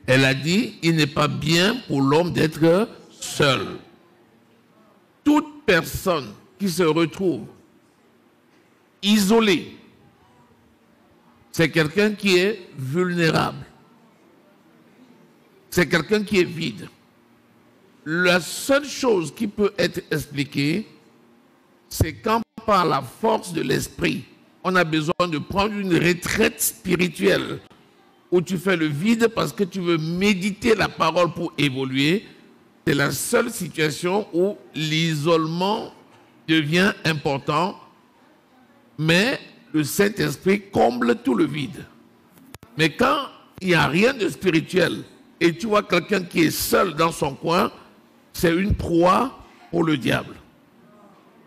Elle a dit, il n'est pas bien pour l'homme d'être seul. Toute personne qui se retrouve isolée, c'est quelqu'un qui est vulnérable. C'est quelqu'un qui est vide. La seule chose qui peut être expliquée, c'est quand par la force de l'esprit, on a besoin de prendre une retraite spirituelle où tu fais le vide parce que tu veux méditer la parole pour évoluer. C'est la seule situation où l'isolement devient important, mais le Saint-Esprit comble tout le vide. Mais quand il n'y a rien de spirituel et tu vois quelqu'un qui est seul dans son coin, c'est une proie pour le diable.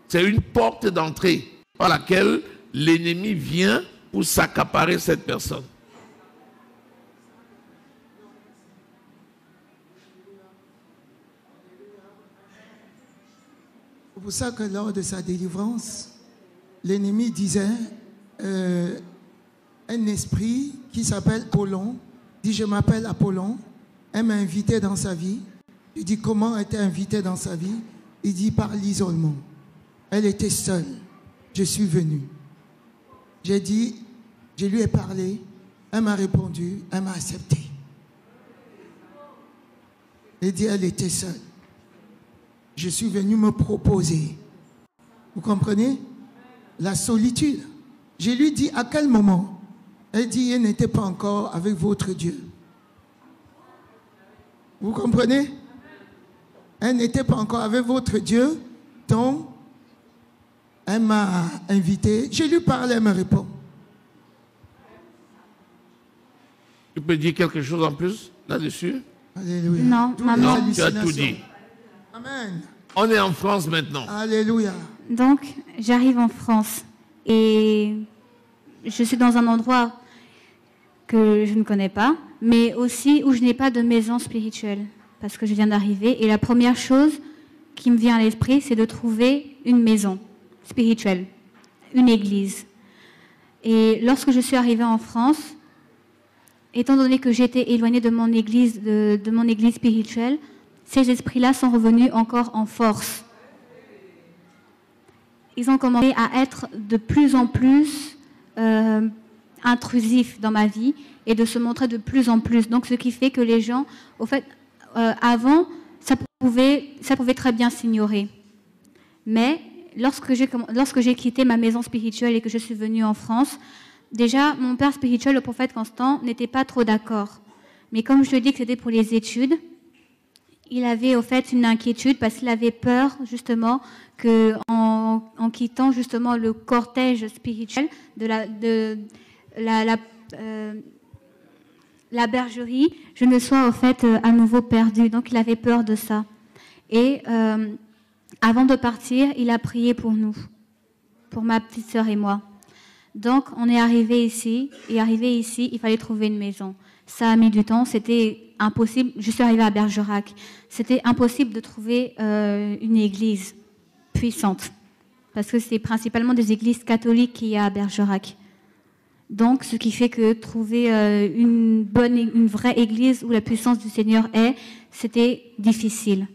C'est une porte d'entrée par laquelle l'ennemi vient pour s'accaparer cette personne. C'est pour ça que lors de sa délivrance, l'ennemi disait, un esprit qui s'appelle Apollon, dit je m'appelle Apollon, elle m'a invité dans sa vie. Il dit comment elle était invitée dans sa vie? Il dit par l'isolement. Elle était seule. Je suis venu. J'ai dit, je lui ai parlé, elle m'a répondu, elle m'a accepté. Il dit elle était seule. Je suis venu me proposer. Vous comprenez? La solitude. Je lui dis à quel moment Elle dit, elle n'était pas encore avec votre Dieu. Vous comprenez? Elle n'était pas encore avec votre Dieu, donc elle m'a invité. Je lui parlais, elle me répond. Tu peux dire quelque chose en plus là-dessus? Alléluia. Non, maman. Non, tu as tout dit. Amen. On est en France maintenant. Alléluia. Donc, j'arrive en France et je suis dans un endroit que je ne connais pas, mais aussi où je n'ai pas de maison spirituelle, parce que je viens d'arriver. Et la première chose qui me vient à l'esprit, c'est de trouver une maison spirituelle, une église. Et lorsque je suis arrivée en France, étant donné que j'étais éloignée de mon église, de mon église spirituelle, ces esprits-là sont revenus encore en force. Ils ont commencé à être de plus en plus intrusifs dans ma vie et de se montrer de plus en plus. Donc, ce qui fait que les gens, au fait, avant, ça pouvait très bien s'ignorer. Mais lorsque j'ai quitté ma maison spirituelle et que je suis venue en France, déjà, mon père spirituel, le prophète Constant, n'était pas trop d'accord. Mais comme je te dis que c'était pour les études, il avait au fait une inquiétude parce qu'il avait peur justement que en quittant justement le cortège spirituel de la bergerie, je ne sois au fait à nouveau perdue. Donc il avait peur de ça. Et avant de partir, il a prié pour nous, pour ma petite sœur et moi. Donc on est arrivé ici, et arrivé ici, il fallait trouver une maison. Ça a mis du temps, c'était impossible. Je suis arrivée à Bergerac. C'était impossible de trouver une église puissante, parce que c'est principalement des églises catholiques qu'il y a à Bergerac. Donc, ce qui fait que trouver une vraie église où la puissance du Seigneur est, c'était difficile.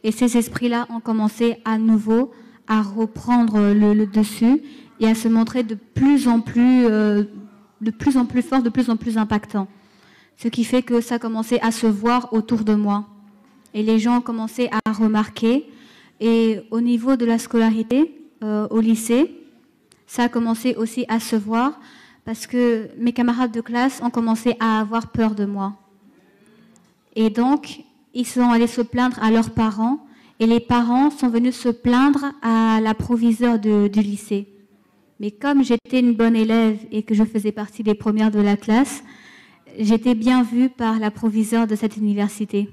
Et ces esprits-là ont commencé à nouveau à reprendre le dessus et à se montrer de plus en plus fort, de plus en plus impactant. Ce qui fait que ça a commencé à se voir autour de moi. Et les gens ont commencé à remarquer. Et au niveau de la scolarité, au lycée, ça a commencé aussi à se voir parce que mes camarades de classe ont commencé à avoir peur de moi. Et donc, ils sont allés se plaindre à leurs parents. Et les parents sont venus se plaindre à la proviseure du lycée. Mais comme j'étais une bonne élève et que je faisais partie des premières de la classe, j'étais bien vue par la proviseure de cette université.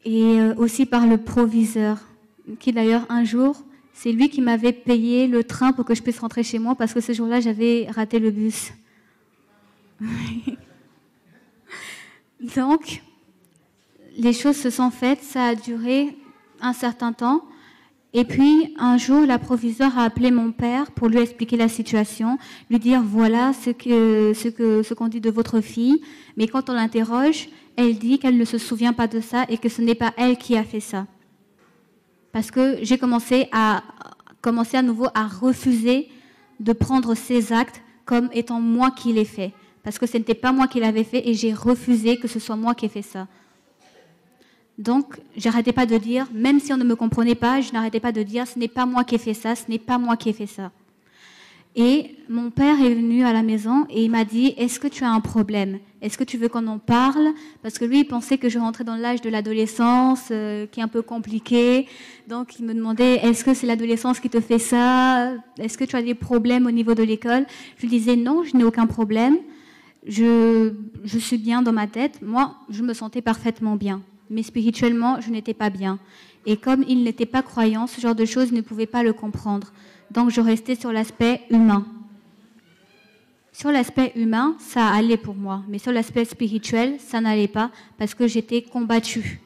Et aussi par le proviseur, qui d'ailleurs un jour, c'est lui qui m'avait payé le train pour que je puisse rentrer chez moi parce que ce jour-là, j'avais raté le bus. Donc, les choses se sont faites, ça a duré un certain temps. Et puis, un jour, la proviseure a appelé mon père pour lui expliquer la situation, lui dire voilà ce qu'on dit de votre fille. Mais quand on l'interroge, elle dit qu'elle ne se souvient pas de ça et que ce n'est pas elle qui a fait ça. Parce que j'ai commencé à nouveau à refuser de prendre ces actes comme étant moi qui l'ai fait. Parce que ce n'était pas moi qui l'avais fait et j'ai refusé que ce soit moi qui ai fait ça. Donc, j'arrêtais pas de dire, même si on ne me comprenait pas, je n'arrêtais pas de dire, ce n'est pas moi qui ai fait ça, ce n'est pas moi qui ai fait ça. Et mon père est venu à la maison et il m'a dit, est-ce que tu as un problème? Est-ce que tu veux qu'on en parle? Parce que lui, il pensait que je rentrais dans l'âge de l'adolescence, qui est un peu compliqué. Donc, il me demandait, est-ce que c'est l'adolescence qui te fait ça? Est-ce que tu as des problèmes au niveau de l'école? Je lui disais, non, je n'ai aucun problème. Je suis bien dans ma tête. Moi, je me sentais parfaitement bien. Mais spirituellement, je n'étais pas bien. Et comme il n'était pas croyant, ce genre de choses, il ne pouvait pas le comprendre. Donc, je restais sur l'aspect humain. Sur l'aspect humain, ça allait pour moi. Mais sur l'aspect spirituel, ça n'allait pas parce que j'étais combattue.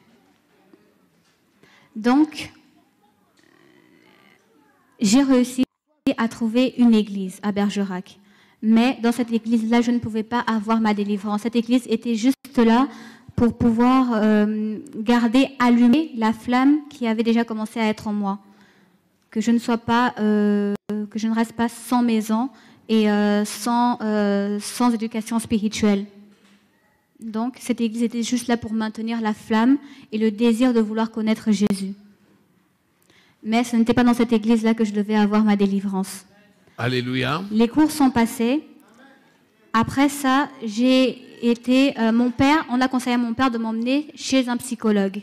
Donc, j'ai réussi à trouver une église à Bergerac. Mais dans cette église-là, je ne pouvais pas avoir ma délivrance. Cette église était juste là pour pouvoir garder allumée la flamme qui avait déjà commencé à être en moi. Que je ne reste pas sans maison et sans éducation spirituelle. Donc, cette église était juste là pour maintenir la flamme et le désir de vouloir connaître Jésus. Mais ce n'était pas dans cette église-là que je devais avoir ma délivrance. Alléluia. Les cours sont passés Après ça, on a conseillé à mon père de m'emmener chez un psychologue.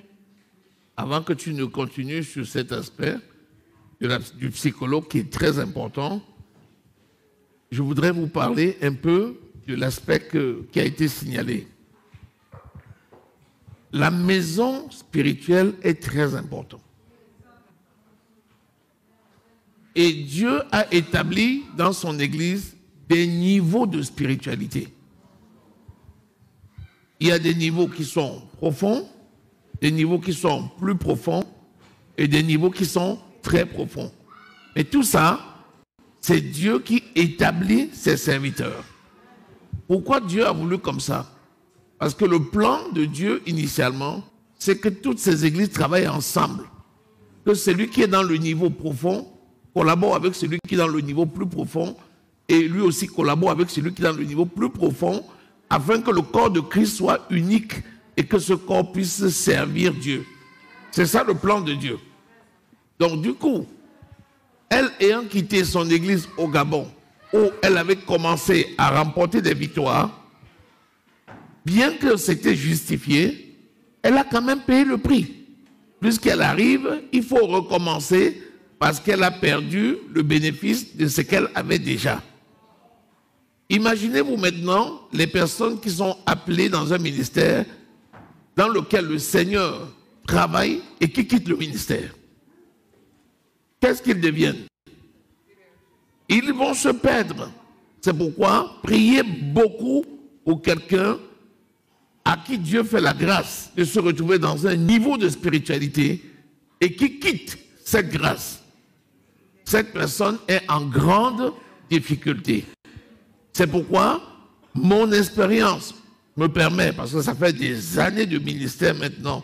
Avant que tu ne continues sur cet aspect du psychologue qui est très important, je voudrais vous parler un peu de l'aspect qui a été signalé. La maison spirituelle est très importante. Et Dieu a établi dans son Église des niveaux de spiritualité. Il y a des niveaux qui sont profonds, des niveaux qui sont plus profonds et des niveaux qui sont très profonds. Mais tout ça, c'est Dieu qui établit ses serviteurs. Pourquoi Dieu a voulu comme ça? Parce que le plan de Dieu, initialement, c'est que toutes ces églises travaillent ensemble. Que celui qui est dans le niveau profond collabore avec celui qui est dans le niveau plus profond et lui aussi collabore avec celui qui est dans le niveau plus profond afin que le corps de Christ soit unique et que ce corps puisse servir Dieu. C'est ça le plan de Dieu. Donc du coup, elle ayant quitté son église au Gabon, où elle avait commencé à remporter des victoires, bien que c'était justifié, elle a quand même payé le prix. Puisqu'elle arrive, il faut recommencer parce qu'elle a perdu le bénéfice de ce qu'elle avait déjà. Imaginez-vous maintenant les personnes qui sont appelées dans un ministère dans lequel le Seigneur travaille et qui quittent le ministère. Qu'est-ce qu'ils deviennent? Ils vont se perdre. C'est pourquoi priez beaucoup pour quelqu'un à qui Dieu fait la grâce de se retrouver dans un niveau de spiritualité et qui quitte cette grâce. Cette personne est en grande difficulté. C'est pourquoi mon expérience me permet, parce que ça fait des années de ministère maintenant,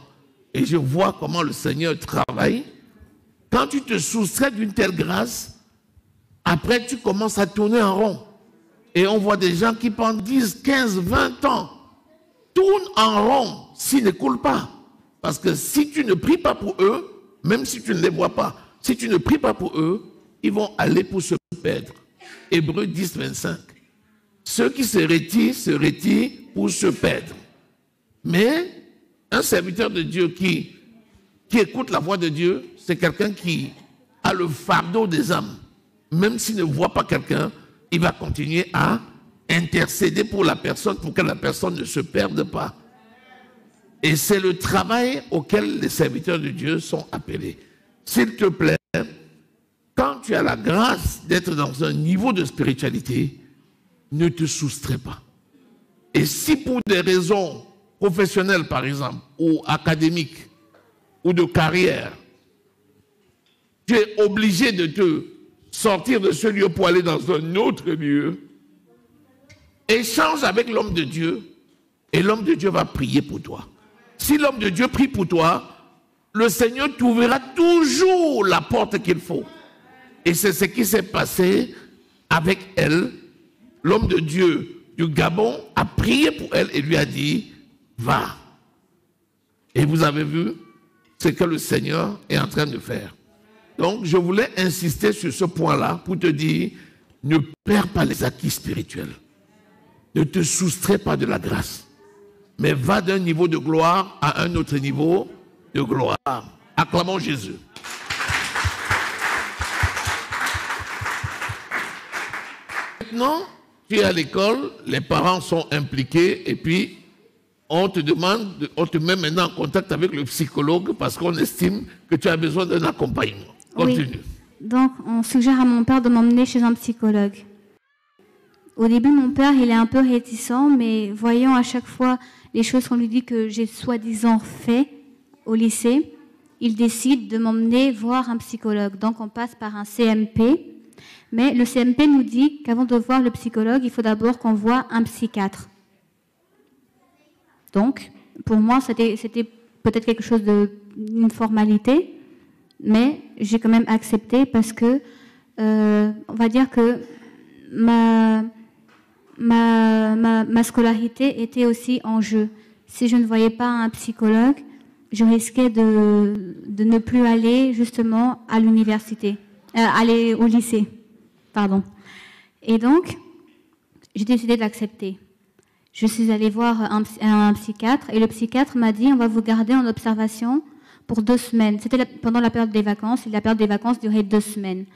et je vois comment le Seigneur travaille, quand tu te soustrais d'une telle grâce, après tu commences à tourner en rond. Et on voit des gens qui pendant 10, 15, 20 ans tournent en rond s'ils ne coulent pas. Parce que si tu ne pries pas pour eux, même si tu ne les vois pas, si tu ne pries pas pour eux, ils vont aller pour se perdre. Hébreux 10, 25. Ceux qui se retirent pour se perdre. Mais un serviteur de Dieu qui écoute la voix de Dieu, c'est quelqu'un qui a le fardeau des âmes. Même s'il ne voit pas quelqu'un, il va continuer à intercéder pour la personne, pour que la personne ne se perde pas. Et c'est le travail auquel les serviteurs de Dieu sont appelés. S'il te plaît, quand tu as la grâce d'être dans un niveau de spiritualité, ne te soustrais pas. Et si pour des raisons professionnelles, par exemple, ou académiques, ou de carrière, tu es obligé de te sortir de ce lieu pour aller dans un autre lieu, échange avec l'homme de Dieu, et l'homme de Dieu va prier pour toi. Si l'homme de Dieu prie pour toi, le Seigneur t'ouvrira toujours la porte qu'il faut. Et c'est ce qui s'est passé avec elle. L'homme de Dieu du Gabon a prié pour elle et lui a dit, va. Et vous avez vu ce que le Seigneur est en train de faire. Donc, je voulais insister sur ce point-là pour te dire, ne perds pas les acquis spirituels. Ne te soustrais pas de la grâce. Mais va d'un niveau de gloire à un autre niveau de gloire. Acclamons Jésus. Maintenant, tu es à l'école, les parents sont impliqués et puis on te met maintenant en contact avec le psychologue parce qu'on estime que tu as besoin d'un accompagnement. Continue. Oui. Donc, on suggère à mon père de m'emmener chez un psychologue. Au début, mon père, il est un peu réticent, mais voyant à chaque fois les choses qu'on lui dit que j'ai soi-disant fait au lycée, il décide de m'emmener voir un psychologue. Donc, on passe par un CMP. Mais le CMP nous dit qu'avant de voir le psychologue, il faut d'abord qu'on voit un psychiatre. Donc, pour moi, c'était peut-être quelque chose d'une formalité, mais j'ai quand même accepté parce que, on va dire que ma scolarité était aussi en jeu. Si je ne voyais pas un psychologue, je risquais de ne plus aller justement à l'université, aller au lycée. Pardon. Et donc, j'ai décidé d'accepter. Je suis allée voir un psychiatre et le psychiatre m'a dit on va vous garder en observation pour 2 semaines. C'était pendant la période des vacances et la période des vacances durait 2 semaines.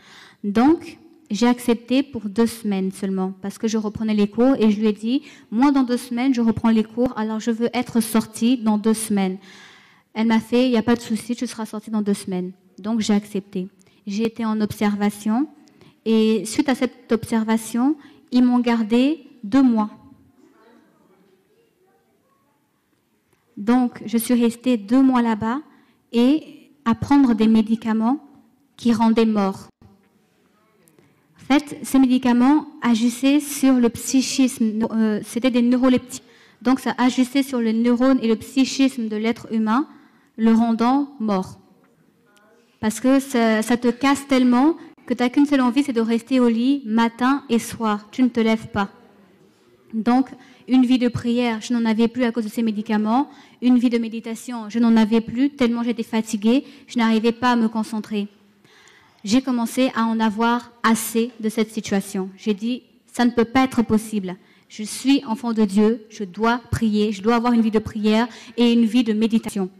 Donc, j'ai accepté pour 2 semaines seulement parce que je reprenais les cours et je lui ai dit moi dans 2 semaines je reprends les cours alors je veux être sortie dans 2 semaines. Elle m'a fait il n'y a pas de souci, tu seras sortie dans 2 semaines. Donc, j'ai accepté. J'ai été en observation et suite à cette observation, ils m'ont gardée 2 mois. Donc, je suis restée 2 mois là-bas et à prendre des médicaments qui rendaient mort. En fait, ces médicaments agissaient sur le psychisme. C'était des neuroleptiques. Donc, ça agissait sur le neurone et le psychisme de l'être humain, le rendant mort. Parce que ça te casse tellement que tu n'as qu'une seule envie, c'est de rester au lit matin et soir. Tu ne te lèves pas. Donc, une vie de prière, je n'en avais plus à cause de ces médicaments. Une vie de méditation, je n'en avais plus tellement j'étais fatiguée, je n'arrivais pas à me concentrer. J'ai commencé à en avoir assez de cette situation. J'ai dit, ça ne peut pas être possible. Je suis enfant de Dieu, je dois prier, je dois avoir une vie de prière et une vie de méditation.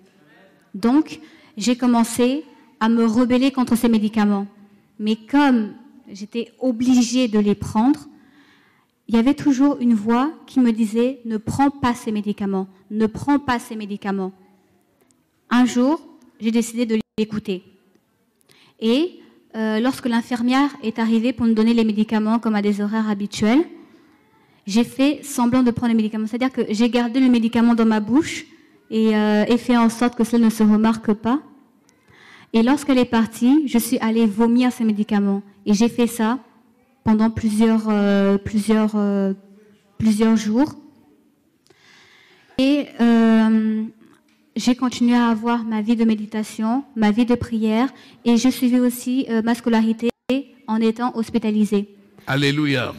Donc, j'ai commencé à me rebeller contre ces médicaments. Mais comme j'étais obligée de les prendre, il y avait toujours une voix qui me disait « Ne prends pas ces médicaments, ne prends pas ces médicaments ». Un jour, j'ai décidé de l'écouter. Et lorsque l'infirmière est arrivée pour me donner les médicaments comme à des horaires habituels, j'ai fait semblant de prendre les médicaments. C'est-à-dire que j'ai gardé le médicament dans ma bouche et fait en sorte que cela ne se remarque pas. Et lorsqu'elle est partie, je suis allée vomir ces médicaments. Et j'ai fait ça pendant plusieurs jours. Et j'ai continué à avoir ma vie de méditation, ma vie de prière, et je suivais aussi ma scolarité en étant hospitalisée. Alléluia.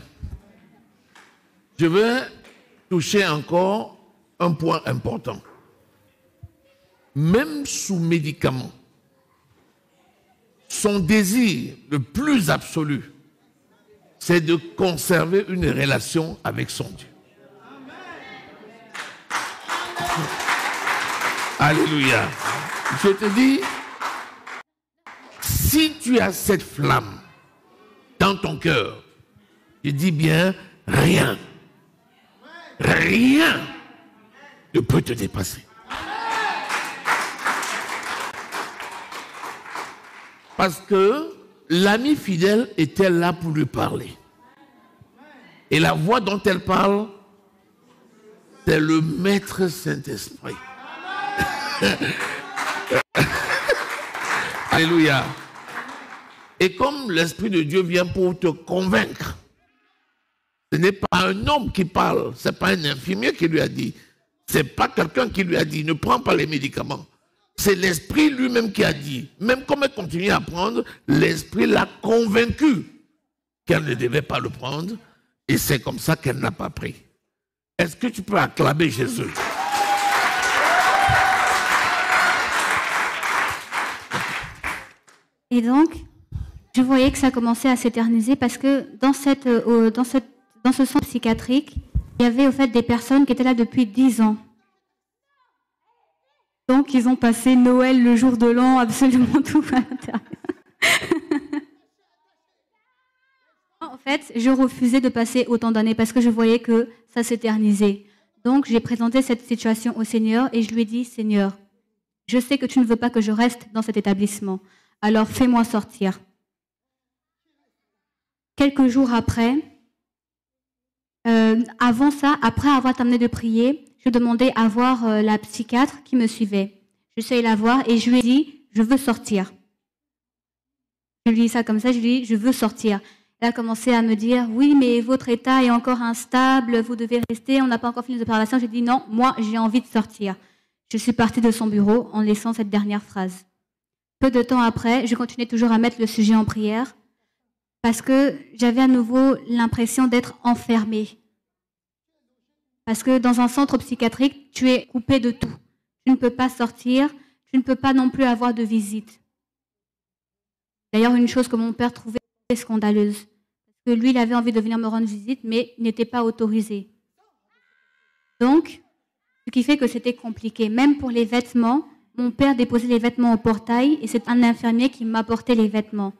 Je vais toucher encore un point important. Même sous médicament, son désir le plus absolu, c'est de conserver une relation avec son Dieu. Alléluia. Je te dis, si tu as cette flamme dans ton cœur, je dis bien, rien ne peut te dépasser. Parce que l'ami fidèle était là pour lui parler. Et la voix dont elle parle, c'est le Maître Saint-Esprit. Alléluia. Et comme l'Esprit de Dieu vient pour te convaincre, ce n'est pas un homme qui parle, ce n'est pas un infirmier qui lui a dit, ce n'est pas quelqu'un qui lui a dit, ne prends pas les médicaments. C'est l'Esprit lui-même qui a dit, même comme elle continue à prendre, l'Esprit l'a convaincue qu'elle ne devait pas le prendre, et c'est comme ça qu'elle n'a pas pris. Est-ce que tu peux acclamer Jésus? Et donc, je voyais que ça commençait à s'éterniser parce que dans ce centre psychiatrique, il y avait au fait des personnes qui étaient là depuis 10 ans. Donc, ils ont passé Noël, le jour de l'an, absolument tout à l'intérieur. En fait, je refusais de passer autant d'années parce que je voyais que ça s'éternisait. Donc, j'ai présenté cette situation au Seigneur et je lui ai dit, Seigneur, je sais que tu ne veux pas que je reste dans cet établissement. Alors, fais-moi sortir. Quelques jours après, avant ça, après avoir terminé de prier, je demandais à voir la psychiatre qui me suivait. Je suis allée la voir et je lui ai dit, je veux sortir. Je lui ai dit ça comme ça, je lui ai dit, je veux sortir. Elle a commencé à me dire, oui, mais votre état est encore instable, vous devez rester, on n'a pas encore fini l'opération. J'ai dit, non, moi, j'ai envie de sortir. Je suis partie de son bureau en laissant cette dernière phrase. Peu de temps après, je continuais toujours à mettre le sujet en prière parce que j'avais à nouveau l'impression d'être enfermée. Parce que dans un centre psychiatrique, tu es coupé de tout. Tu ne peux pas sortir, tu ne peux pas non plus avoir de visite. D'ailleurs, une chose que mon père trouvait scandaleuse. que lui, il avait envie de venir me rendre visite, mais il n'était pas autorisé. Donc, ce qui fait que c'était compliqué. Même pour les vêtements, mon père déposait les vêtements au portail et c'est un infirmier qui m'apportait les vêtements.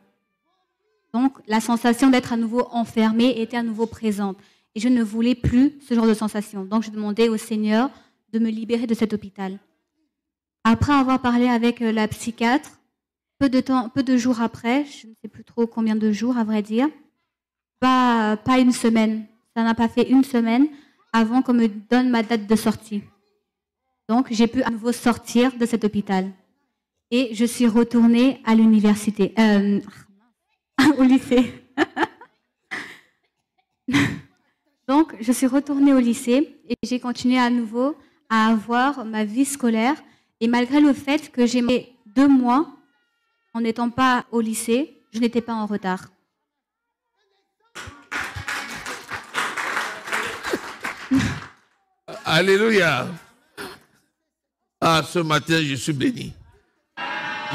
Donc, la sensation d'être à nouveau enfermée était à nouveau présente. Et je ne voulais plus ce genre de sensation. Donc, je demandais au Seigneur de me libérer de cet hôpital. Après avoir parlé avec la psychiatre, peu de jours après, je ne sais plus trop combien de jours à vrai dire, pas une semaine. Ça n'a pas fait une semaine avant qu'on me donne ma date de sortie. Donc, j'ai pu à nouveau sortir de cet hôpital. Et je suis retournée à l'université, au lycée. Donc, je suis retournée au lycée et j'ai continué à nouveau à avoir ma vie scolaire. Et malgré le fait que j'ai mis 2 mois en n'étant pas au lycée, je n'étais pas en retard. Alléluia. Ah, ce matin, je suis béni.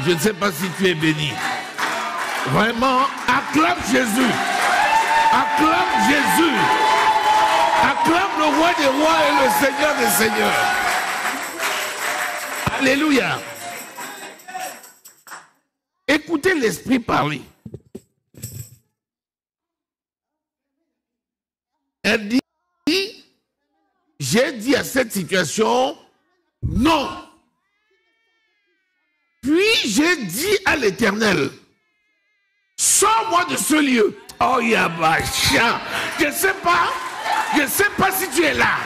Je ne sais pas si tu es béni. Vraiment, acclame Jésus. Acclame Jésus. Acclame le roi des rois et le Seigneur des seigneurs. Alléluia. Écoutez l'Esprit parler. Elle dit, j'ai dit à cette situation, non. Puis j'ai dit à l'Éternel, sors-moi de ce lieu. Oh, Yabacha. Je ne sais pas si tu es là.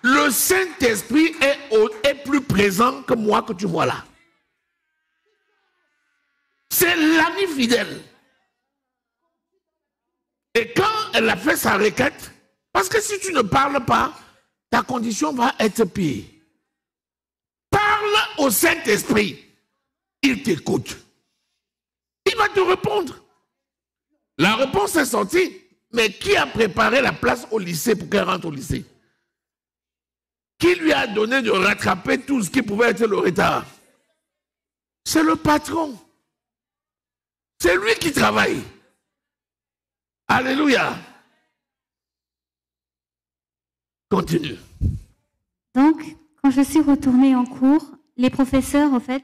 Le Saint-Esprit est plus présent que moi que tu vois là. C'est l'ami fidèle. Et quand elle a fait sa requête, parce que si tu ne parles pas, ta condition va être pire. Parle au Saint-Esprit. Il t'écoute. Il va te répondre. La réponse est sortie. Mais qui a préparé la place au lycée pour qu'elle rentre au lycée? Qui lui a donné de rattraper tout ce qui pouvait être le retard? C'est le patron. C'est lui qui travaille. Alléluia. Continue. Donc, quand je suis retournée en cours, les professeurs, en fait,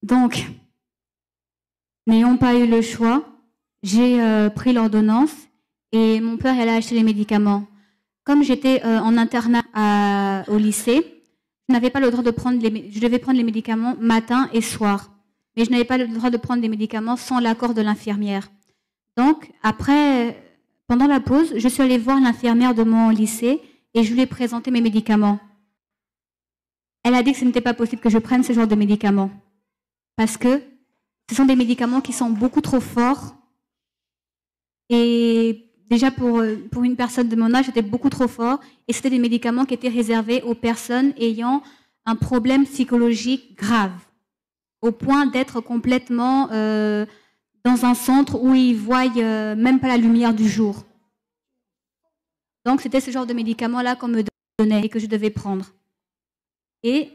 donc, n'ayant pas eu le choix, j'ai pris l'ordonnance et mon père allait acheter les médicaments. Comme j'étais en internat au lycée, je n'avais pas le droit de prendre je devais prendre les médicaments matin et soir. Mais je n'avais pas le droit de prendre des médicaments sans l'accord de l'infirmière. Donc, pendant la pause, je suis allée voir l'infirmière de mon lycée et je lui ai présenté mes médicaments. Elle a dit que ce n'était pas possible que je prenne ce genre de médicaments. Parce que ce sont des médicaments qui sont beaucoup trop forts. Et déjà, pour une personne de mon âge, c'était beaucoup trop fort. Et c'était des médicaments qui étaient réservés aux personnes ayant un problème psychologique grave. Au point d'être complètement dans un centre où ils ne voient même pas la lumière du jour. Donc, c'était ce genre de médicaments-là qu'on me donnait et que je devais prendre. Et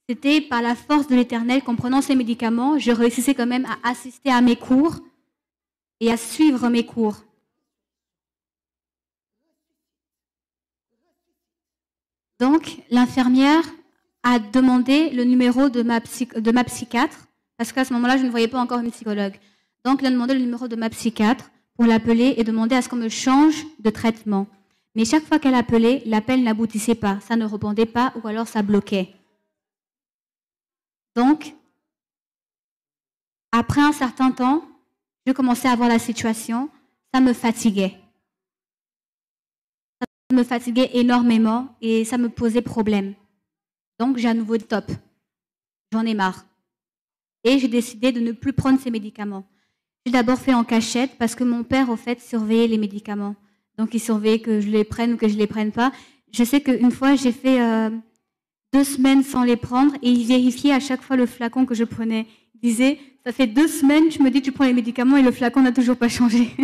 c'était par la force de l'Éternel qu'en prenant ces médicaments, je réussissais quand même à assister à mes cours et à suivre mes cours. Donc, l'infirmière a demandé le numéro de ma psychiatre, parce qu'à ce moment-là, je ne voyais pas encore une psychologue. Donc, elle a demandé le numéro de ma psychiatre pour l'appeler et demander à ce qu'on me change de traitement. Mais chaque fois qu'elle appelait, l'appel n'aboutissait pas, ça ne répondait pas ou alors ça bloquait. Donc, après un certain temps, je commençais à voir la situation, ça me fatiguait. Ça me fatiguait énormément et ça me posait problème. Donc, j'ai à nouveau dit stop. J'en ai marre. Et j'ai décidé de ne plus prendre ces médicaments. J'ai d'abord fait en cachette parce que mon père, au fait, surveillait les médicaments. Donc, il surveillait que je les prenne ou que je ne les prenne pas. je sais qu'une fois, j'ai fait 2 semaines sans les prendre et il vérifiait à chaque fois le flacon que je prenais. Il disait, ça fait 2 semaines, je me dis que tu prends les médicaments et le flacon n'a toujours pas changé.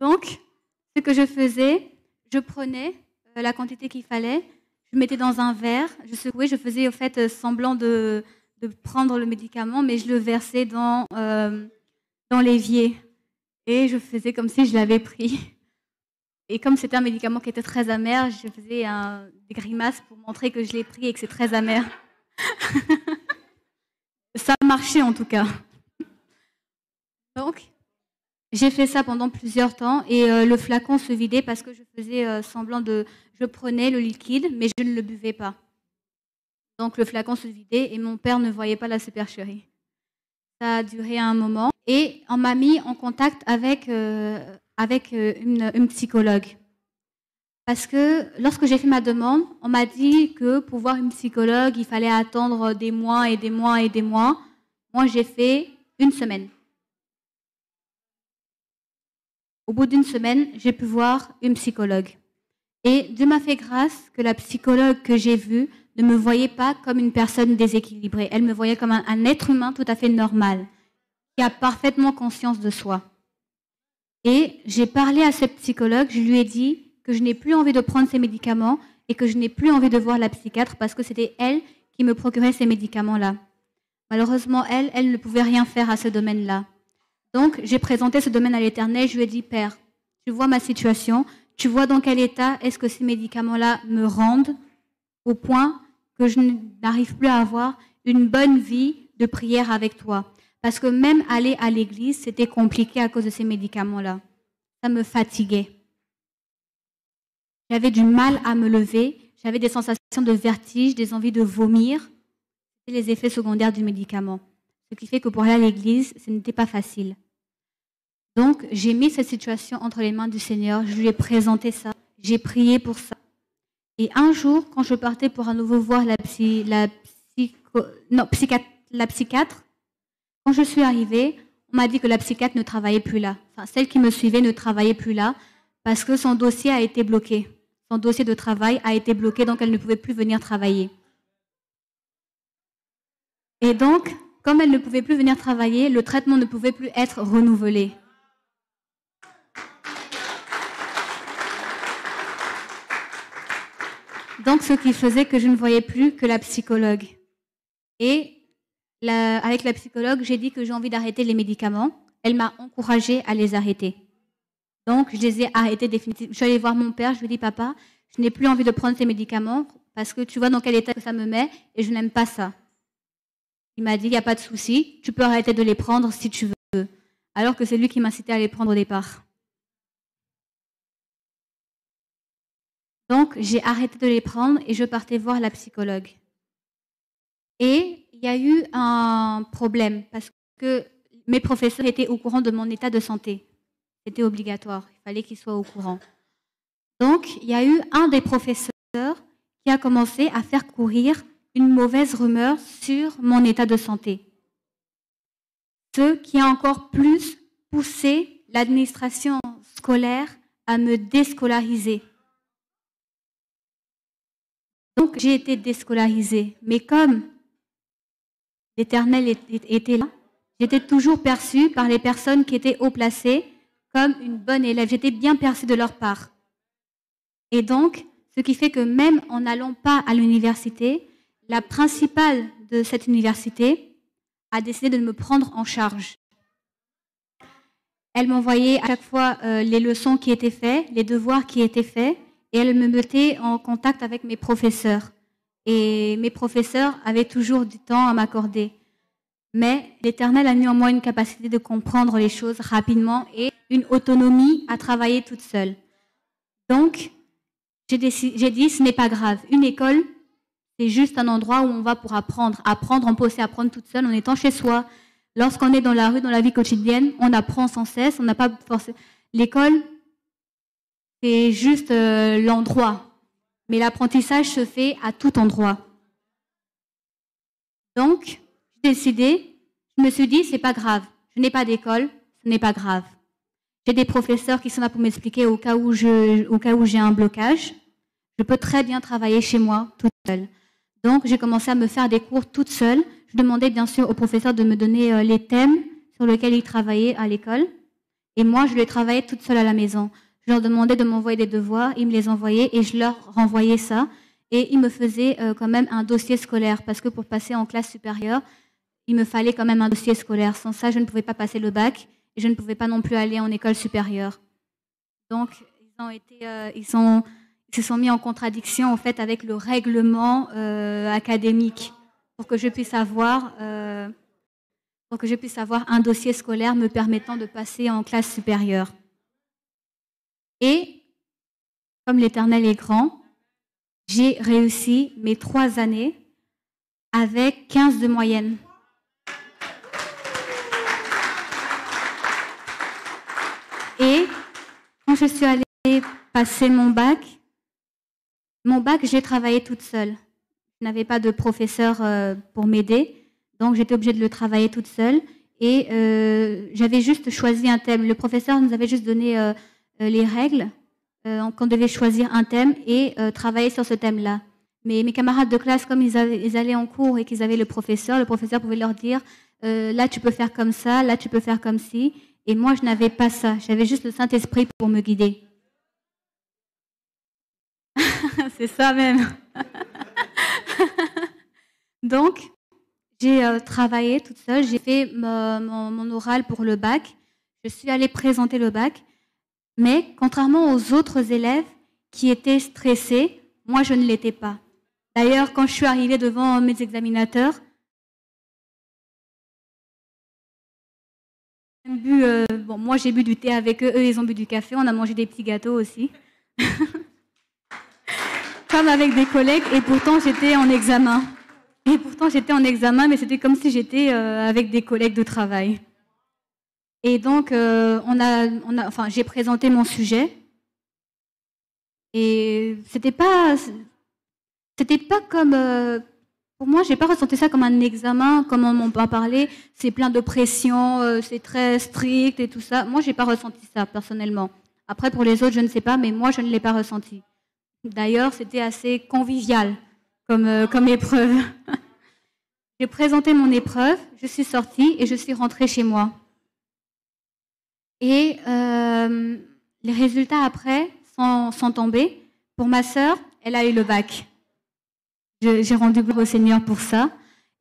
Donc, ce que je faisais, je prenais la quantité qu'il fallait, je mettais dans un verre, je secouais, je faisais au fait semblant de prendre le médicament, mais je le versais dans l'évier. Et je faisais comme si je l'avais pris. Et comme c'était un médicament qui était très amer, je faisais des grimaces pour montrer que je l'ai pris et que c'est très amer. Ça marchait en tout cas. Donc, j'ai fait ça pendant plusieurs temps et le flacon se vidait parce que je faisais semblant de... Je prenais le liquide, mais je ne le buvais pas. Donc le flacon se vidait et mon père ne voyait pas la supercherie. Ça a duré un moment et on m'a mis en contact avec une psychologue. Parce que lorsque j'ai fait ma demande, on m'a dit que pour voir une psychologue, il fallait attendre des mois et des mois et des mois. Moi, j'ai fait 1 semaine. Au bout d'1 semaine, j'ai pu voir une psychologue. Et Dieu m'a fait grâce que la psychologue que j'ai vue ne me voyait pas comme une personne déséquilibrée. Elle me voyait comme un être humain tout à fait normal, qui a parfaitement conscience de soi. Et j'ai parlé à cette psychologue, je lui ai dit que je n'ai plus envie de prendre ces médicaments et que je n'ai plus envie de voir la psychiatre parce que c'était elle qui me procurait ces médicaments-là. Malheureusement, elle ne pouvait rien faire à ce domaine-là. Donc, j'ai présenté ce domaine à l'Éternel, je lui ai dit, Père, tu vois ma situation, tu vois dans quel état est-ce que ces médicaments-là me rendent au point que je n'arrive plus à avoir une bonne vie de prière avec toi. Parce que même aller à l'église, c'était compliqué à cause de ces médicaments-là. Ça me fatiguait. J'avais du mal à me lever, j'avais des sensations de vertige, des envies de vomir. C'était les effets secondaires du médicament. Ce qui fait que pour aller à l'église, ce n'était pas facile. Donc, j'ai mis cette situation entre les mains du Seigneur, je lui ai présenté ça, j'ai prié pour ça. Et un jour, quand je partais pour à nouveau voir la psychiatre, quand je suis arrivée, on m'a dit que la psychiatre ne travaillait plus là. Enfin, celle qui me suivait ne travaillait plus là parce que son dossier a été bloqué. Son dossier de travail a été bloqué, donc elle ne pouvait plus venir travailler. Et donc, comme elle ne pouvait plus venir travailler, le traitement ne pouvait plus être renouvelé. Donc, ce qui faisait que je ne voyais plus que la psychologue. Et avec la psychologue, j'ai dit que j'ai envie d'arrêter les médicaments. Elle m'a encouragée à les arrêter. Donc, je les ai arrêtés définitivement. Je suis allée voir mon père, je lui ai dit, papa, je n'ai plus envie de prendre ces médicaments parce que tu vois dans quel état que ça me met et je n'aime pas ça. Il m'a dit, il n'y a pas de souci, tu peux arrêter de les prendre si tu veux. Alors que c'est lui qui m'incitait à les prendre au départ. Donc, j'ai arrêté de les prendre et je partais voir la psychologue. Et il y a eu un problème parce que mes professeurs étaient au courant de mon état de santé. C'était obligatoire, il fallait qu'ils soient au courant. Donc, il y a eu un des professeurs qui a commencé à faire courir une mauvaise rumeur sur mon état de santé. Ce qui a encore plus poussé l'administration scolaire à me déscolariser. Donc, j'ai été déscolarisée. Mais comme l'Éternel était là, j'étais toujours perçue par les personnes qui étaient haut placées comme une bonne élève. J'étais bien perçue de leur part. Et donc, ce qui fait que même en n'allant pas à l'université, la principale de cette université a décidé de me prendre en charge. Elle m'envoyait à chaque fois les leçons qui étaient faites, les devoirs qui étaient faits, et elle me mettait en contact avec mes professeurs. Et mes professeurs avaient toujours du temps à m'accorder. Mais l'Éternel a mis en moi une capacité de comprendre les choses rapidement et une autonomie à travailler toute seule. Donc, j'ai dit, ce n'est pas grave. Une école, c'est juste un endroit où on va pour apprendre. Apprendre, on peut aussi apprendre toute seule en étant chez soi. Lorsqu'on est dans la rue, dans la vie quotidienne, on apprend sans cesse. On n'a pas forcément... L'école, c'est juste l'endroit. Mais l'apprentissage se fait à tout endroit. Donc, j'ai décidé, je me suis dit, c'est pas grave. Je n'ai pas d'école, ce n'est pas grave. J'ai des professeurs qui sont là pour m'expliquer au cas où j'ai un blocage. Je peux très bien travailler chez moi toute seule. Donc, j'ai commencé à me faire des cours toute seule. Je demandais bien sûr aux professeurs de me donner les thèmes sur lesquels ils travaillaient à l'école. Et moi, je les travaillais toute seule à la maison. Je leur demandais de m'envoyer des devoirs, ils me les envoyaient et je leur renvoyais ça. Et ils me faisaient quand même un dossier scolaire parce que pour passer en classe supérieure, il me fallait quand même un dossier scolaire. Sans ça, je ne pouvais pas passer le bac et je ne pouvais pas non plus aller en école supérieure. Donc, ils se sont mis en contradiction en fait avec le règlement académique pour que je puisse avoir un dossier scolaire me permettant de passer en classe supérieure. Et comme l'Éternel est grand, j'ai réussi mes 3 années avec 15 de moyenne. Et quand je suis allée passer mon bac, j'ai travaillé toute seule. Je n'avais pas de professeur pour m'aider, donc j'étais obligée de le travailler toute seule. Et j'avais juste choisi un thème. Le professeur nous avait juste donné les règles, qu'on devait choisir un thème et travailler sur ce thème-là. Mais mes camarades de classe, comme ils allaient en cours et qu'ils avaient le professeur pouvait leur dire là tu peux faire comme ça, là tu peux faire comme ci. Et moi je n'avais pas ça, j'avais juste le Saint-Esprit pour me guider. C'est ça même. Donc, j'ai travaillé toute seule, j'ai fait mon oral pour le bac, je suis allée présenter le bac, mais contrairement aux autres élèves qui étaient stressés, moi je ne l'étais pas. D'ailleurs, quand je suis arrivée devant mes examinateurs, moi j'ai bu du thé avec eux, eux ils ont bu du café, on a mangé des petits gâteaux aussi. Comme avec des collègues, et pourtant j'étais en examen. Mais c'était comme si j'étais avec des collègues de travail. Et donc, j'ai présenté mon sujet. Et c'était pas comme... pour moi, j'ai pas ressenti ça comme un examen, comme on m'en parlait. C'est plein de pression, c'est très strict et tout ça. Moi, j'ai pas ressenti ça, personnellement. Après, pour les autres, je ne sais pas, mais moi, je ne l'ai pas ressenti. D'ailleurs, c'était assez convivial comme épreuve. J'ai présenté mon épreuve, je suis sortie et je suis rentrée chez moi. Et les résultats après sont tombés. Pour ma sœur, elle a eu le bac. J'ai rendu gloire au Seigneur pour ça.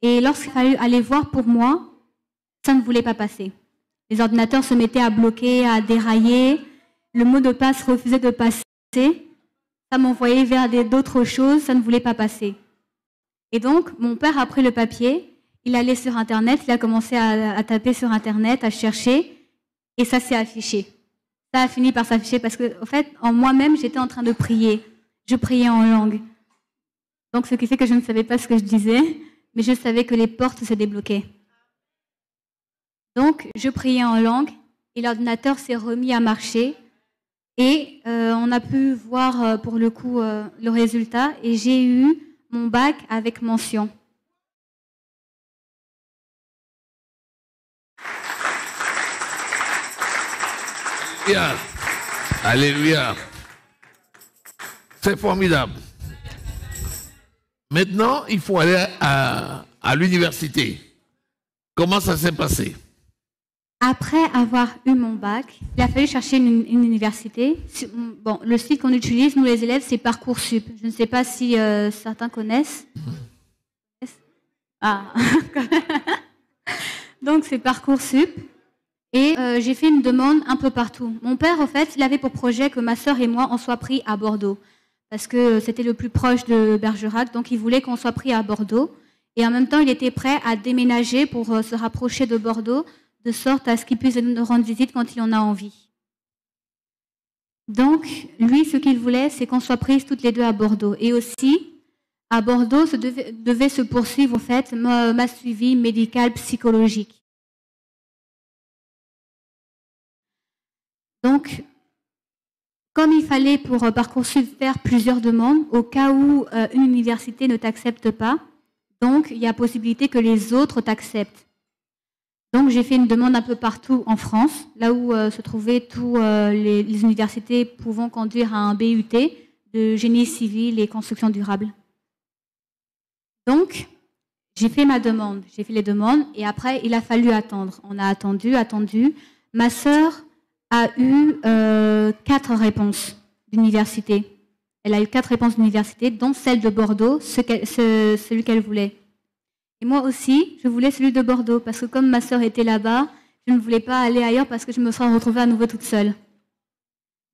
Et lorsqu'il fallait aller voir pour moi, ça ne voulait pas passer. Les ordinateurs se mettaient à bloquer, à dérailler. Le mot de passe refusait de passer. Ça m'envoyait vers d'autres choses, ça ne voulait pas passer. Et donc, mon père a pris le papier, il allait sur Internet, il a commencé à taper sur Internet, à chercher, et ça s'est affiché. Ça a fini par s'afficher parce que, en fait, en moi-même, j'étais en train de prier. Je priais en langue. Donc, ce qui fait que je ne savais pas ce que je disais, mais je savais que les portes se débloquaient. Donc, je priais en langue, et l'ordinateur s'est remis à marcher, et on a pu voir, pour le coup, le résultat, et j'ai eu mon bac avec mention. Alléluia. Alléluia. C'est formidable. Maintenant, il faut aller à l'université. Comment ça s'est passé? Après avoir eu mon bac, il a fallu chercher une université. Bon, le site qu'on utilise, nous les élèves, c'est Parcoursup. Je ne sais pas si certains connaissent. Ah. Donc, c'est Parcoursup. Et j'ai fait une demande un peu partout. Mon père, en fait, il avait pour projet que ma sœur et moi, on soit pris à Bordeaux. Parce que c'était le plus proche de Bergerac. Donc, il voulait qu'on soit pris à Bordeaux. Et en même temps, il était prêt à déménager pour se rapprocher de Bordeaux, de sorte à ce qu'il puisse nous rendre visite quand il en a envie. Donc, lui, ce qu'il voulait, c'est qu'on soit prises toutes les deux à Bordeaux. Et aussi, à Bordeaux, devait se poursuivre, en fait, ma suivi médical psychologique. Donc, comme il fallait pour Parcoursup faire plusieurs demandes, au cas où une université ne t'accepte pas, donc il y a possibilité que les autres t'acceptent. Donc j'ai fait une demande un peu partout en France, là où se trouvaient tous les universités pouvant conduire à un BUT de génie civil et construction durable. Donc j'ai fait ma demande, j'ai fait les demandes et après il a fallu attendre. On a attendu. Ma sœur a eu 4 réponses d'université. Elle a eu 4 réponses d'université, dont celle de Bordeaux, celui qu'elle voulait. Et moi aussi, je voulais celui de Bordeaux, parce que comme ma sœur était là-bas, je ne voulais pas aller ailleurs parce que je me serais retrouvée à nouveau toute seule.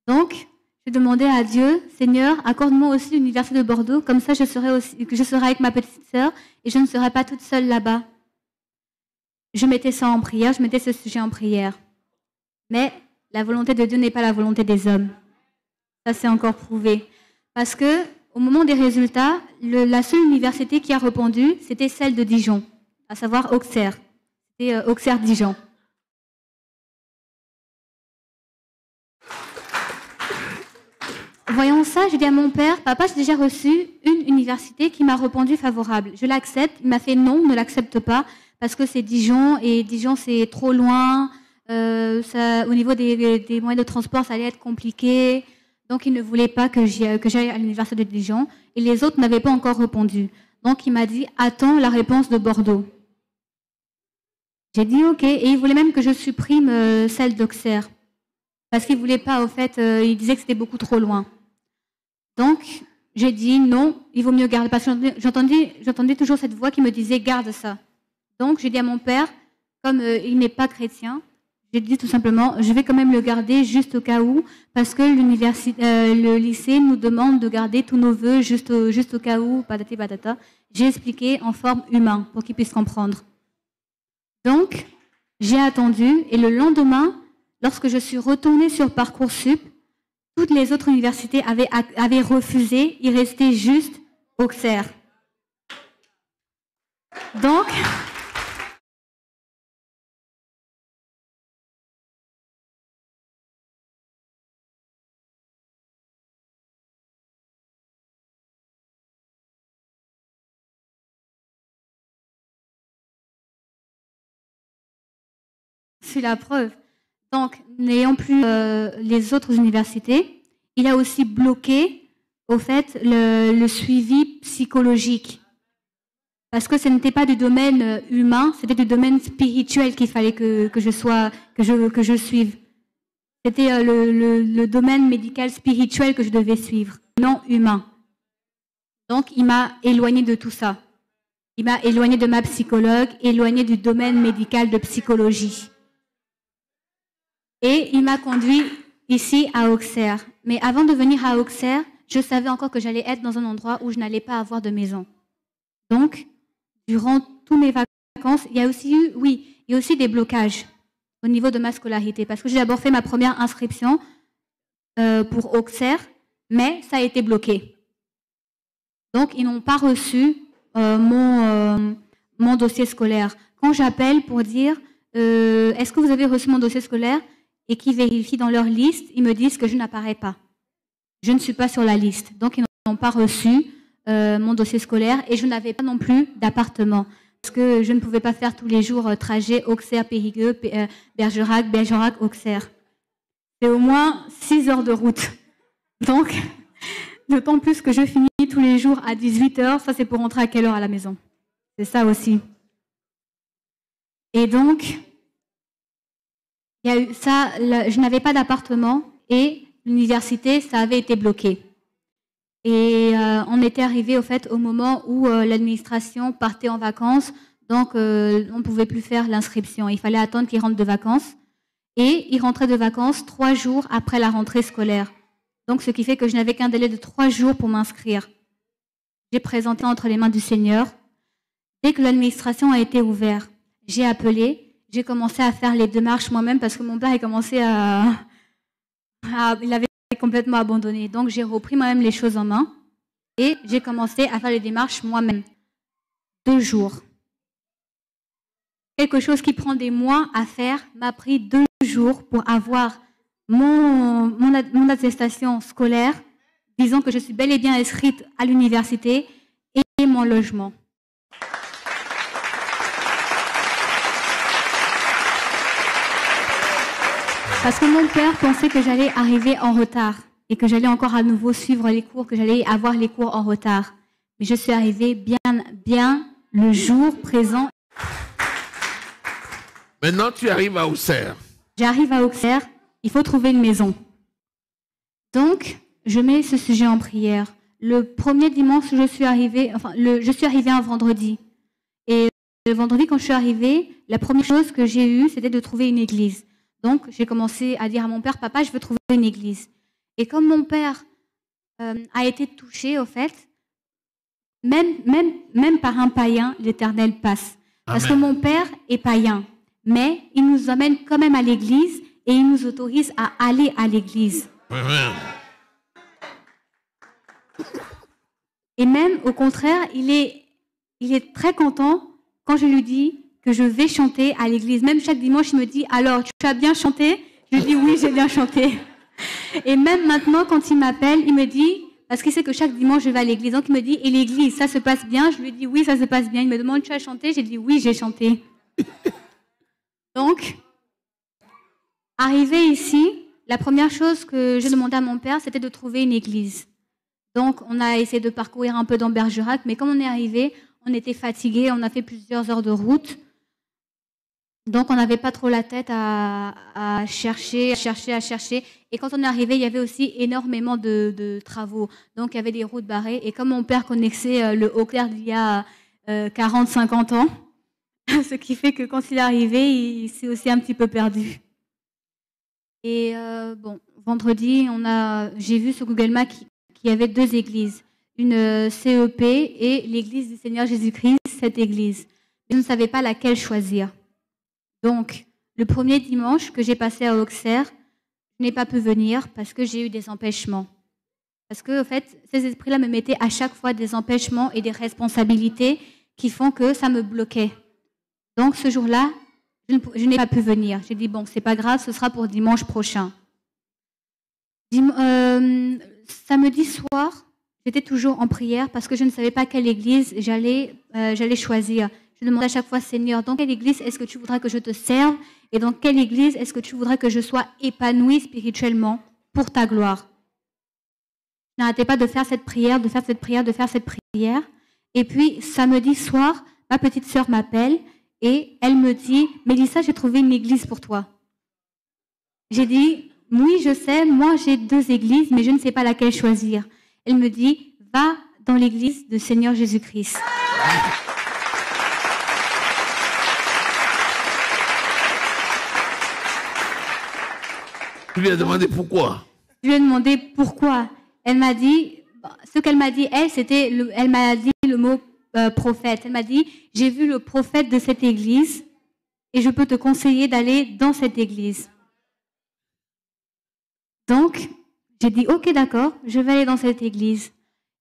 Donc, je demandais à Dieu, Seigneur, accorde-moi aussi l'université de Bordeaux, comme ça je serai avec ma petite sœur et je ne serai pas toute seule là-bas. Je mettais ça en prière, je mettais ce sujet en prière. Mais la volonté de Dieu n'est pas la volonté des hommes. Ça, c'est encore prouvé. Parce que au moment des résultats, la seule université qui a répondu, c'était celle de Dijon, à savoir Auxerre. C'était Auxerre-Dijon. Voyant ça, j'ai dit à mon père, papa, j'ai déjà reçu une université qui m'a répondu favorable. Je l'accepte. Il m'a fait non, ne l'accepte pas, parce que c'est Dijon, et Dijon, c'est trop loin. Au niveau des moyens de transport, ça allait être compliqué. Donc, il ne voulait pas que j'aille à l'université de Dijon. Et les autres n'avaient pas encore répondu. Donc, il m'a dit, attends la réponse de Bordeaux. J'ai dit, OK. Et il voulait même que je supprime celle d'Auxerre. Parce qu'il ne voulait pas, au fait, il disait que c'était beaucoup trop loin. Donc, j'ai dit, non, il vaut mieux garder. Parce que j'entendais toujours cette voix qui me disait, garde ça. Donc, j'ai dit à mon père, comme il n'est pas chrétien, j'ai dit tout simplement, je vais quand même le garder juste au cas où, parce que le lycée nous demande de garder tous nos vœux juste au cas où, patati patata. J'ai expliqué en forme humaine pour qu'ils puissent comprendre. Donc, j'ai attendu et le lendemain, lorsque je suis retournée sur Parcoursup, toutes les autres universités avaient refusé, il restait juste Auxerre. Donc, c'est la preuve. Donc, n'ayant plus les autres universités, il a aussi bloqué, au fait, le suivi psychologique. Parce que ce n'était pas du domaine humain, c'était du domaine spirituel qu'il fallait que je suive. C'était le domaine médical spirituel que je devais suivre, non humain. Donc, il m'a éloigné de tout ça. Il m'a éloigné de ma psychologue, éloigné du domaine médical de psychologie. Et il m'a conduit ici à Auxerre. Mais avant de venir à Auxerre, je savais encore que j'allais être dans un endroit où je n'allais pas avoir de maison. Donc, durant toutes mes vacances, il y a aussi des blocages au niveau de ma scolarité. Parce que j'ai d'abord fait ma première inscription pour Auxerre, mais ça a été bloqué. Donc, ils n'ont pas reçu mon dossier scolaire. Quand j'appelle pour dire est-ce que vous avez reçu mon dossier scolaire et qu'ils vérifient dans leur liste, ils me disent que je n'apparais pas. Je ne suis pas sur la liste. Donc, ils n'ont pas reçu mon dossier scolaire et je n'avais pas non plus d'appartement. Parce que je ne pouvais pas faire tous les jours trajet Auxerre-Périgueux, Bergerac, Auxerre. C'est au moins 6 heures de route. Donc, d'autant plus que je finis tous les jours à 18h. Ça, c'est pour rentrer à quelle heure à la maison? C'est ça aussi. Et donc, il y a eu ça, je n'avais pas d'appartement et l'université, ça avait été bloqué. Et on était arrivé au fait au moment où l'administration partait en vacances, donc on ne pouvait plus faire l'inscription. Il fallait attendre qu'ils rentrent de vacances. Et ils rentraient de vacances 3 jours après la rentrée scolaire. Donc ce qui fait que je n'avais qu'un délai de 3 jours pour m'inscrire. J'ai présenté entre les mains du Seigneur. Dès que l'administration a été ouverte, j'ai appelé. J'ai commencé à faire les démarches moi-même parce que mon père a commencé il avait complètement abandonné. Donc, j'ai repris moi-même les choses en main et j'ai commencé à faire les démarches moi-même. 2 jours. Quelque chose qui prend des mois à faire m'a pris 2 jours pour avoir mon attestation scolaire disant que je suis bel et bien inscrite à l'université et mon logement. Parce que mon père pensait que j'allais arriver en retard et que j'allais encore à nouveau suivre les cours, que j'allais avoir les cours en retard. Mais je suis arrivée bien le jour présent. Maintenant, tu arrives à Auxerre. J'arrive à Auxerre, il faut trouver une maison. Donc, je mets ce sujet en prière. Le premier dimanche, je suis arrivée un vendredi. Et le vendredi, quand je suis arrivée, la première chose que j'ai eue, c'était de trouver une église. Donc, j'ai commencé à dire à mon père, papa, je veux trouver une église. Et comme mon père a été touché, au fait, même par un païen, l'Éternel passe. Parce Amen. que mon père est païen, mais il nous emmène quand même à l'église et il nous autorise à aller à l'église. Amen. Et même, au contraire, il est très content quand je lui dis que je vais chanter à l'église. Même chaque dimanche, il me dit, alors, tu as bien chanté? Je lui dis, oui, j'ai bien chanté. Et même maintenant, quand il m'appelle, il me dit, parce qu'il sait que chaque dimanche, je vais à l'église. Donc, il me dit, et l'église, ça se passe bien? Je lui dis, oui, ça se passe bien. Il me demande, tu as chanté? J'ai dit, oui, j'ai chanté. Donc, arrivé ici, la première chose que j'ai demandé à mon père, c'était de trouver une église. Donc, on a essayé de parcourir un peu dans Bergerac, mais comme on est arrivé, on était fatigués, on a fait plusieurs heures de route. Donc, on n'avait pas trop la tête à chercher. Et quand on est arrivé, il y avait aussi énormément de travaux. Donc, il y avait des routes barrées. Et comme mon père connaissait le Auxerre d'il y a 40-50 ans, ce qui fait que quand il est arrivé, il s'est aussi un petit peu perdu. Et vendredi, j'ai vu sur Google Maps qu'il y avait 2 églises. Une CEP et l'église du Seigneur Jésus-Christ, cette église. Je ne savais pas laquelle choisir. Donc, le premier dimanche que j'ai passé à Auxerre, je n'ai pas pu venir parce que j'ai eu des empêchements. Parce que, en fait, ces esprits-là me mettaient à chaque fois des empêchements et des responsabilités qui font que ça me bloquait. Donc, ce jour-là, je n'ai pas pu venir. J'ai dit, bon, c'est pas grave, ce sera pour dimanche prochain. Samedi soir, j'étais toujours en prière parce que je ne savais pas quelle église j'allais choisir. Je demandais à chaque fois, Seigneur, dans quelle église est-ce que tu voudrais que je te serve? Et dans quelle église est-ce que tu voudrais que je sois épanouie spirituellement pour ta gloire? Je n'arrêtais pas de faire cette prière, de faire cette prière, de faire cette prière. Et puis, samedi soir, ma petite sœur m'appelle et elle me dit, Mélissa, j'ai trouvé une église pour toi. J'ai dit, oui, je sais, moi j'ai 2 églises, mais je ne sais pas laquelle choisir. Elle me dit, va dans l'église du Seigneur Jésus-Christ. Tu lui as demandé pourquoi? Je lui ai demandé pourquoi. Elle m'a dit, ce qu'elle m'a dit, elle m'a dit le mot prophète. Elle m'a dit, j'ai vu le prophète de cette église et je peux te conseiller d'aller dans cette église. Donc, j'ai dit, ok, d'accord, je vais aller dans cette église.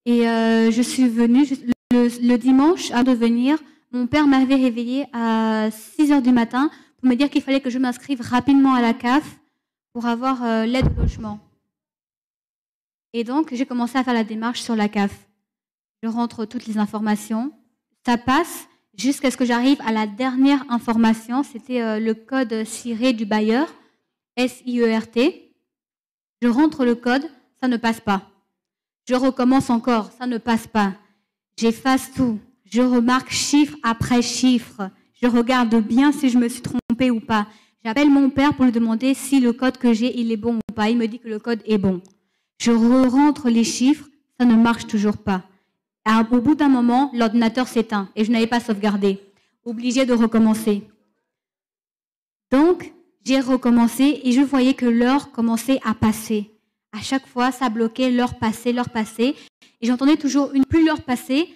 Et je suis venue le dimanche, avant de venir, mon père m'avait réveillée à 6h du matin pour me dire qu'il fallait que je m'inscrive rapidement à la CAF pour avoir l'aide au logement. Et donc, j'ai commencé à faire la démarche sur la CAF. Je rentre toutes les informations. Ça passe jusqu'à ce que j'arrive à la dernière information. C'était le code SIRET du bailleur, SIERT. Je rentre le code, ça ne passe pas. Je recommence encore, ça ne passe pas. J'efface tout. Je remarque chiffre après chiffre. Je regarde bien si je me suis trompée ou pas. J'appelle mon père pour lui demander si le code que j'ai, il est bon ou pas. Il me dit que le code est bon. Je rentre les chiffres, ça ne marche toujours pas. Au bout d'un moment, l'ordinateur s'éteint et je n'avais pas sauvegardé. Obligée de recommencer. Donc, j'ai recommencé et je voyais que l'heure commençait à passer. À chaque fois, ça bloquait, l'heure passait. Et j'entendais toujours plus l'heure passait,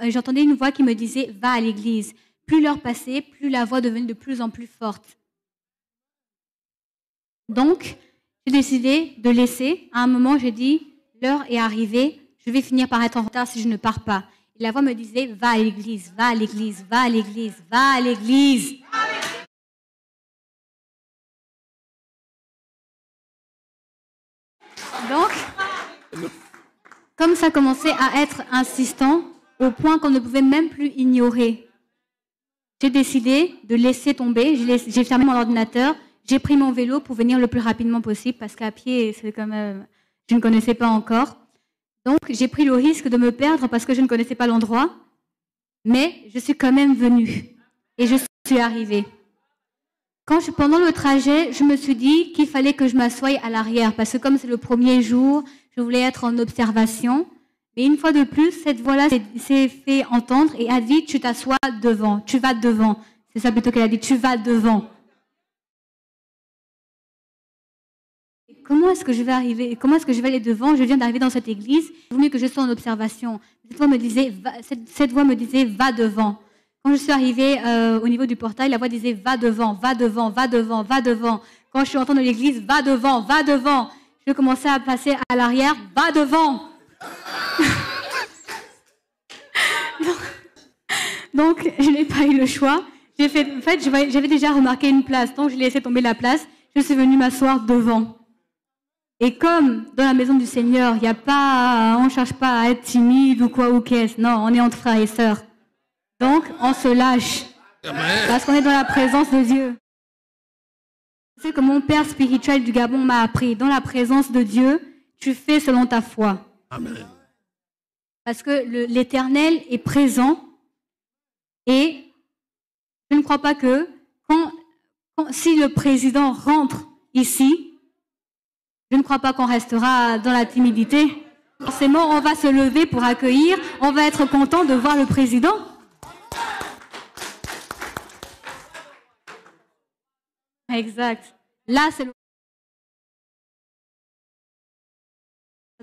j'entendais une voix qui me disait « va à l'église ». Plus l'heure passait, plus la voix devenait de plus en plus forte. Donc, j'ai décidé de laisser. À un moment, j'ai dit « l'heure est arrivée, je vais finir par être en retard si je ne pars pas ». Et la voix me disait « va à l'église, va à l'église, va à l'église, va à l'église ». Donc, comme ça commençait à être insistant, au point qu'on ne pouvait même plus ignorer, j'ai décidé de laisser tomber. J'ai fermé mon ordinateur, j'ai pris mon vélo pour venir le plus rapidement possible parce qu'à pied, c'est quand même, je ne connaissais pas encore. Donc, j'ai pris le risque de me perdre parce que je ne connaissais pas l'endroit. Mais je suis quand même venue et je suis arrivée. Pendant le trajet, je me suis dit qu'il fallait que je m'assoie à l'arrière parce que comme c'est le premier jour, je voulais être en observation. Mais une fois de plus, cette voix-là s'est fait entendre et a dit « tu t'assois devant, tu vas devant ». C'est ça plutôt qu'elle a dit « tu vas devant ». Comment est-ce que je vais arriver? Comment est-ce que je vais aller devant? Je viens d'arriver dans cette église. Il vaut mieux que je sois en observation. Cette voix me disait va devant. Quand je suis arrivée au niveau du portail, la voix disait va devant, va devant, va devant, va devant. Quand je suis entrée dans l'église, va devant, va devant. Je commençais à passer à l'arrière, va devant. Donc, je n'ai pas eu le choix. En fait, j'avais déjà remarqué une place, donc je l'ai laissé tomber la place. Je suis venue m'asseoir devant. Et comme dans la maison du Seigneur, on ne cherche pas à être timide ou quoi ou qu'est-ce. Non, on est entre frères et sœurs. Donc, on se lâche. Parce qu'on est dans la présence de Dieu. C'est que mon père spirituel du Gabon m'a appris. Dans la présence de Dieu, tu fais selon ta foi. Amen. Parce que l'Éternel est présent. Et je ne crois pas que si le président rentre ici, je ne crois pas qu'on restera dans la timidité. Forcément, on va se lever pour accueillir. On va être content de voir le président. Exact. Là, c'est le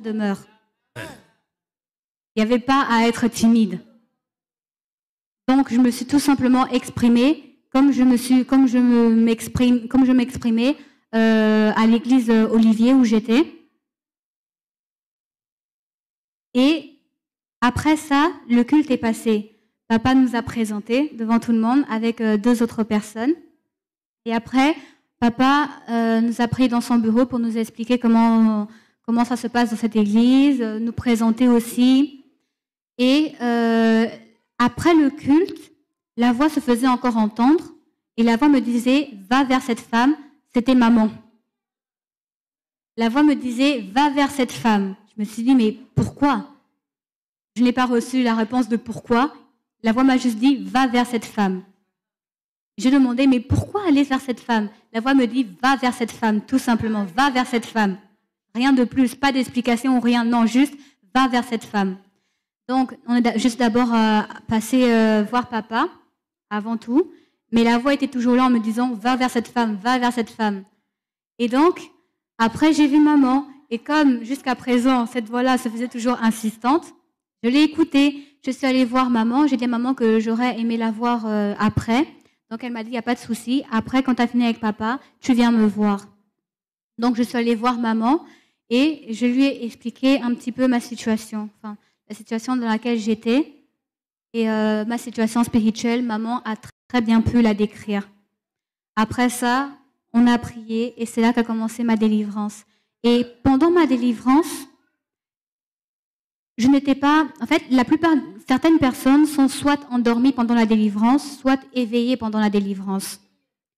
demeure. Il n'y avait pas à être timide. Donc, je me suis tout simplement exprimée comme je m'exprimais à l'église Olivier où j'étais. Et après ça, le culte est passé. Papa nous a présentés devant tout le monde avec 2 autres personnes. Et après, papa nous a pris dans son bureau pour nous expliquer comment ça se passe dans cette église, nous présenter aussi. Et après le culte, la voix se faisait encore entendre et la voix me disait « Va vers cette femme ». C'était maman. La voix me disait « Va vers cette femme ». Je me suis dit « Mais pourquoi ?» Je n'ai pas reçu la réponse de pourquoi. La voix m'a juste dit « Va vers cette femme ». Je demandais « Mais pourquoi aller vers cette femme ?» La voix me dit « Va vers cette femme », tout simplement. « Va vers cette femme ». Rien de plus, pas d'explication ou rien. Non, juste « Va vers cette femme ». Donc, on est juste d'abord passé voir papa, avant tout. Mais la voix était toujours là en me disant « Va vers cette femme, va vers cette femme ». Et donc, après, j'ai vu maman. Et comme jusqu'à présent, cette voix-là se faisait toujours insistante, je l'ai écoutée. Je suis allée voir maman. J'ai dit à maman que j'aurais aimé la voir après. Donc, elle m'a dit « Il n'y a pas de souci. Après, quand tu as fini avec papa, tu viens me voir ». Donc, je suis allée voir maman et je lui ai expliqué un petit peu ma situation. Enfin, la situation dans laquelle j'étais et ma situation spirituelle. Maman a très bien pu la décrire. Après ça, on a prié et c'est là qu'a commencé ma délivrance. Et pendant ma délivrance, je n'étais pas... En fait, certaines personnes sont soit endormies pendant la délivrance, soit éveillées pendant la délivrance.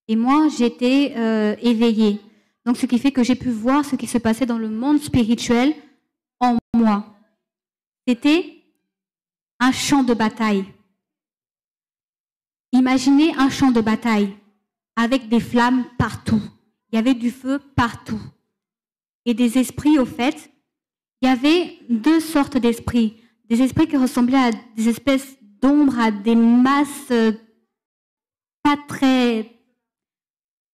Et moi, j'étais éveillée. Donc, ce qui fait que j'ai pu voir ce qui se passait dans le monde spirituel en moi. C'était un champ de bataille. Imaginez un champ de bataille avec des flammes partout. Il y avait du feu partout. Et des esprits, au fait, il y avait 2 sortes d'esprits. Des esprits qui ressemblaient à des espèces d'ombres, à des masses pas très...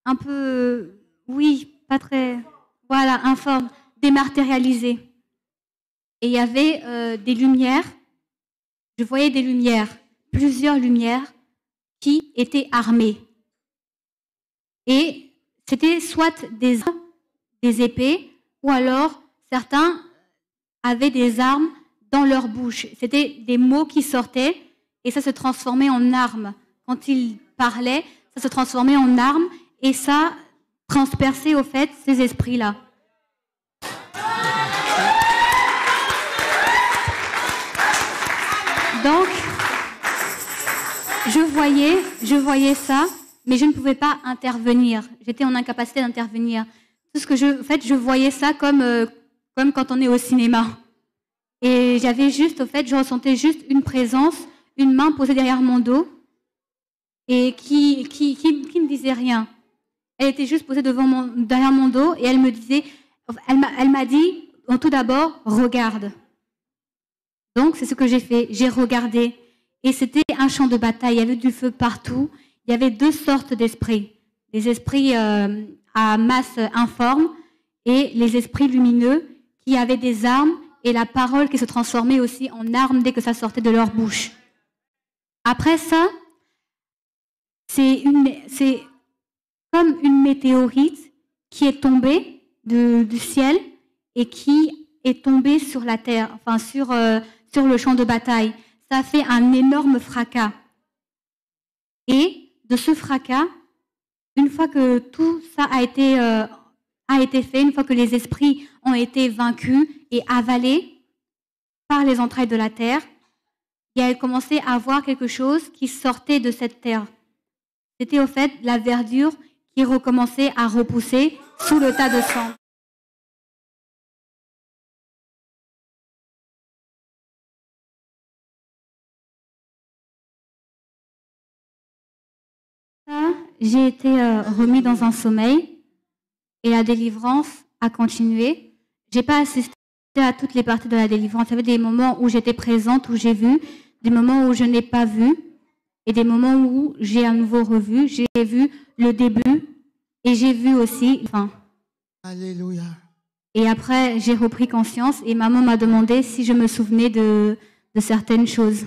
un peu... oui, pas très... voilà, informes, dématérialisées. Et il y avait des lumières. Je voyais des lumières, plusieurs lumières qui étaient armées. Et c'était soit des épées, ou alors certains avaient des armes dans leur bouche. C'était des mots qui sortaient et ça se transformait en armes. Quand ils parlaient, ça se transformait en armes et ça transperçait au fait ces esprits-là. Donc, je voyais ça mais je ne pouvais pas intervenir. J'étais en incapacité d'intervenir. Tout ce que je voyais ça comme quand on est au cinéma. Et je ressentais juste une présence, une main posée derrière mon dos et qui me disait rien. Elle était juste posée derrière mon dos et elle m'a dit, tout d'abord, regarde. Donc, c'est ce que j'ai fait. J'ai regardé. Et c'était un champ de bataille. Il y avait du feu partout. Il y avait 2 sortes d'esprits. Les esprits à masse informe et les esprits lumineux qui avaient des armes et la parole qui se transformait aussi en arme dès que ça sortait de leur bouche. Après ça, c'est comme une météorite qui est tombée du ciel et qui est tombée sur la terre, enfin sur le champ de bataille. Ça a fait un énorme fracas. Et de ce fracas, une fois que tout ça a été fait, une fois que les esprits ont été vaincus et avalés par les entrailles de la terre, il a commencé à voir quelque chose qui sortait de cette terre. C'était au fait la verdure qui recommençait à repousser sous le tas de sang. J'ai été remis dans un sommeil et la délivrance a continué. Je n'ai pas assisté à toutes les parties de la délivrance. Il y avait des moments où j'étais présente, où j'ai vu, des moments où je n'ai pas vu et des moments où j'ai à nouveau revu. J'ai vu le début et j'ai vu aussi la fin. Alléluia. Et après, j'ai repris conscience et maman m'a demandé si je me souvenais de certaines choses.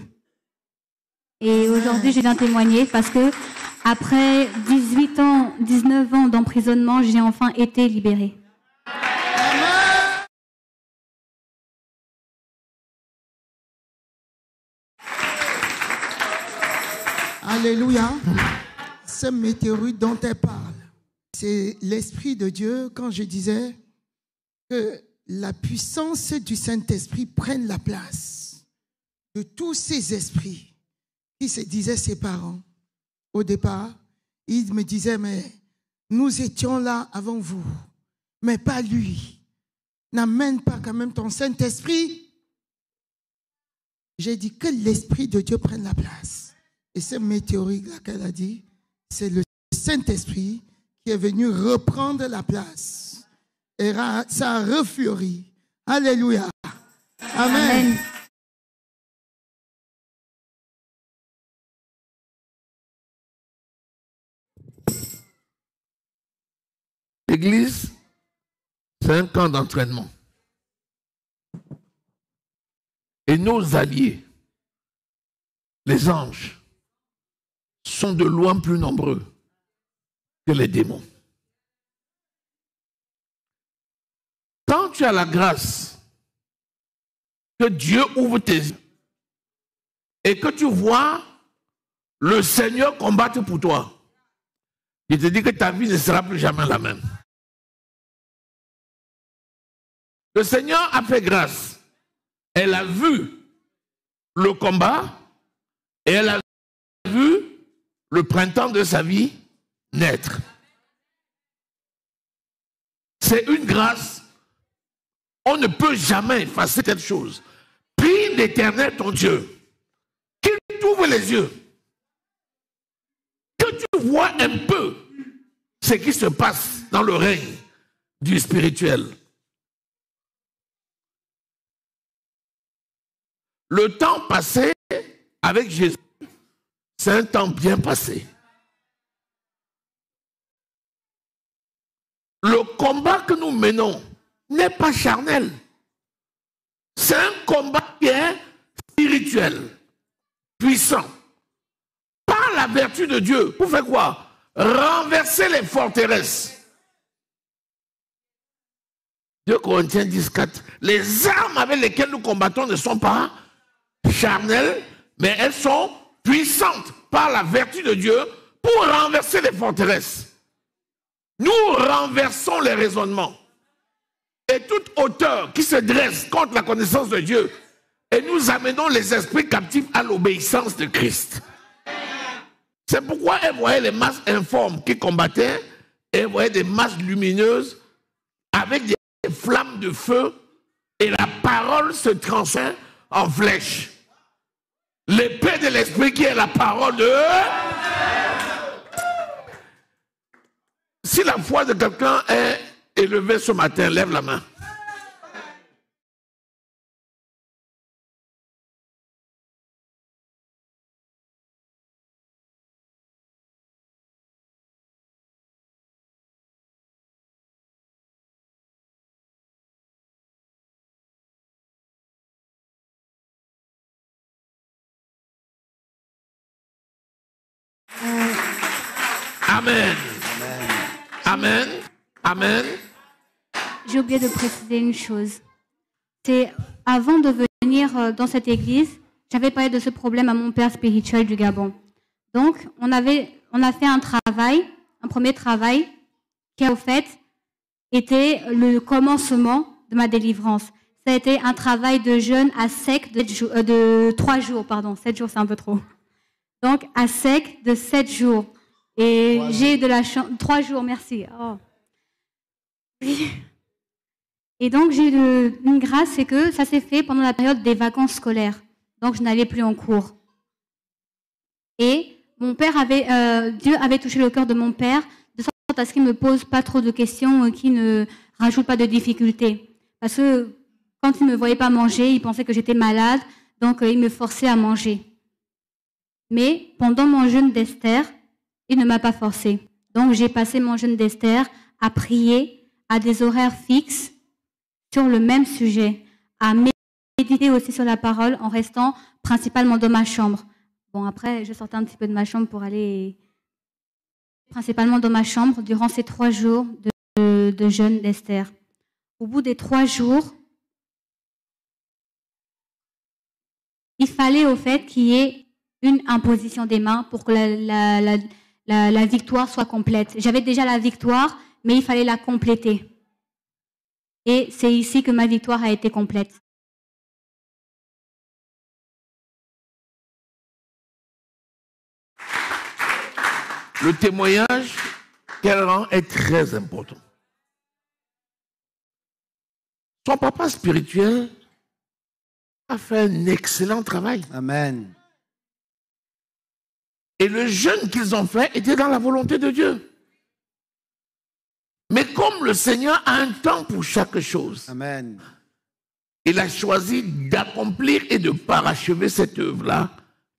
Et aujourd'hui, je viens témoigner parce que après 18 ans, 19 ans d'emprisonnement, j'ai enfin été libérée. Alléluia. Ce météorite dont elle parle, c'est l'Esprit de Dieu, quand je disais que la puissance du Saint-Esprit prenne la place de tous ces esprits qui se disaient ses parents. Au départ, il me disait, mais nous étions là avant vous, mais pas lui. N'amène pas quand même ton Saint-Esprit. J'ai dit que l'Esprit de Dieu prenne la place. Et ce météorite-là qu'elle a dit, c'est le Saint-Esprit qui est venu reprendre la place. Et ça a refleuri. Alléluia. Amen. Amen. L'Église, c'est un camp d'entraînement. Et nos alliés, les anges, sont de loin plus nombreux que les démons. Quand tu as la grâce que Dieu ouvre tes yeux et que tu vois le Seigneur combattre pour toi, il te dit que ta vie ne sera plus jamais la même. Le Seigneur a fait grâce. Elle a vu le combat et elle a vu le printemps de sa vie naître. C'est une grâce. On ne peut jamais effacer cette chose. Prie l'Éternel ton Dieu, qu'il t'ouvre les yeux, que tu vois un peu ce qui se passe dans le règne du spirituel. Le temps passé avec Jésus, c'est un temps bien passé. Le combat que nous menons n'est pas charnel. C'est un combat qui est spirituel, puissant. Par la vertu de Dieu. Pour faire quoi? Renverser les forteresses. 2 Corinthiens 10:4. Les armes avec lesquelles nous combattons ne sont pas charnelles, mais elles sont puissantes par la vertu de Dieu pour renverser les forteresses. Nous renversons les raisonnements et toute hauteur qui se dresse contre la connaissance de Dieu et nous amenons les esprits captifs à l'obéissance de Christ. C'est pourquoi elle voyait les masses informes qui combattaient, et elle voyait des masses lumineuses avec des flammes de feu, et la parole se transforme en flèche. L'épée de l'esprit qui est la parole de... Si la foi de quelqu'un est élevée ce matin, lève la main. Amen. Amen. Amen. J'ai oublié de préciser une chose. C'est avant de venir dans cette église, j'avais parlé de ce problème à mon père spirituel du Gabon. Donc, on a fait un premier travail, qui au fait était le commencement de ma délivrance. Ça a été un travail de jeûne à sec de 3 jours, pardon, 7 jours c'est un peu trop. Donc, à sec de 7 jours. Et j'ai de la chance... 3 jours, merci. Oh. Et donc, j'ai eu une grâce, c'est que ça s'est fait pendant la période des vacances scolaires. Donc, je n'allais plus en cours. Et mon père Dieu avait touché le cœur de mon père, de sorte à ce qu'il ne me pose pas trop de questions, qu'il ne rajoute pas de difficultés. Parce que quand il ne me voyait pas manger, il pensait que j'étais malade, donc il me forçait à manger. Mais pendant mon jeûne d'Esther, il ne m'a pas forcé. Donc, j'ai passé mon jeûne d'Esther à prier à des horaires fixes sur le même sujet, à méditer aussi sur la parole en restant principalement dans ma chambre. Bon, après, je sortais un petit peu de ma chambre pour aller principalement dans ma chambre durant ces 3 jours de jeûne d'Esther. Au bout des 3 jours, il fallait au fait qu'il y ait une imposition des mains pour que la victoire soit complète. J'avais déjà la victoire, mais il fallait la compléter. Et c'est ici que ma victoire a été complète. Le témoignage qu'elle rend est très important. Son papa spirituel a fait un excellent travail. Amen. Et le jeûne qu'ils ont fait était dans la volonté de Dieu. Mais comme le Seigneur a un temps pour chaque chose, Amen. il a choisi d'accomplir et de parachever cette œuvre-là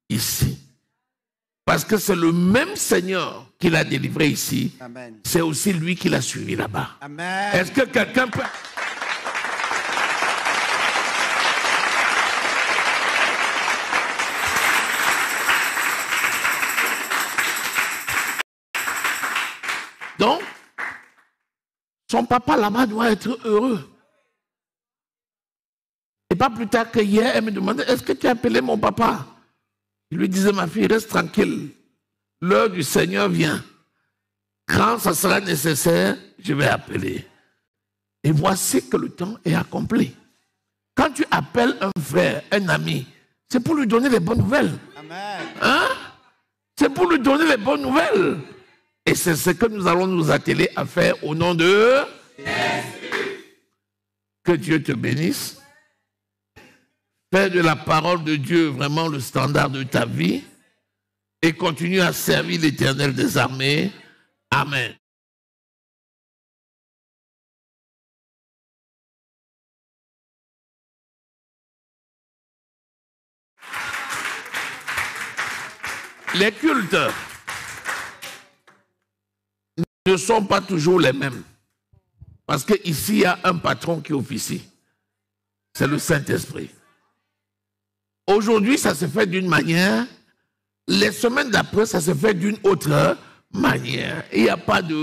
ici. Parce que c'est le même Seigneur qui l'a délivré ici. Amen. C'est aussi lui qui l'a suivi là-bas. Amen. Est-ce que quelqu'un peut... Donc, son papa là-bas doit être heureux. Et pas plus tard que hier, elle me demandait, est-ce que tu as appelé mon papa? Je lui disais, ma fille, reste tranquille. L'heure du Seigneur vient. Quand ça sera nécessaire, je vais appeler. Et voici que le temps est accompli. Quand tu appelles un frère, un ami, c'est pour lui donner les bonnes nouvelles. Amen. Hein? C'est pour lui donner les bonnes nouvelles. Et c'est ce que nous allons nous atteler à faire au nom de Jésus. Que Dieu te bénisse. Fais de la parole de Dieu vraiment le standard de ta vie et continue à servir l'Éternel des armées. Amen. Les cultes ne sont pas toujours les mêmes. Parce qu'ici, il y a un patron qui officie. C'est le Saint-Esprit. Aujourd'hui, ça se fait d'une manière. Les semaines d'après, ça se fait d'une autre manière. Il n'y a pas de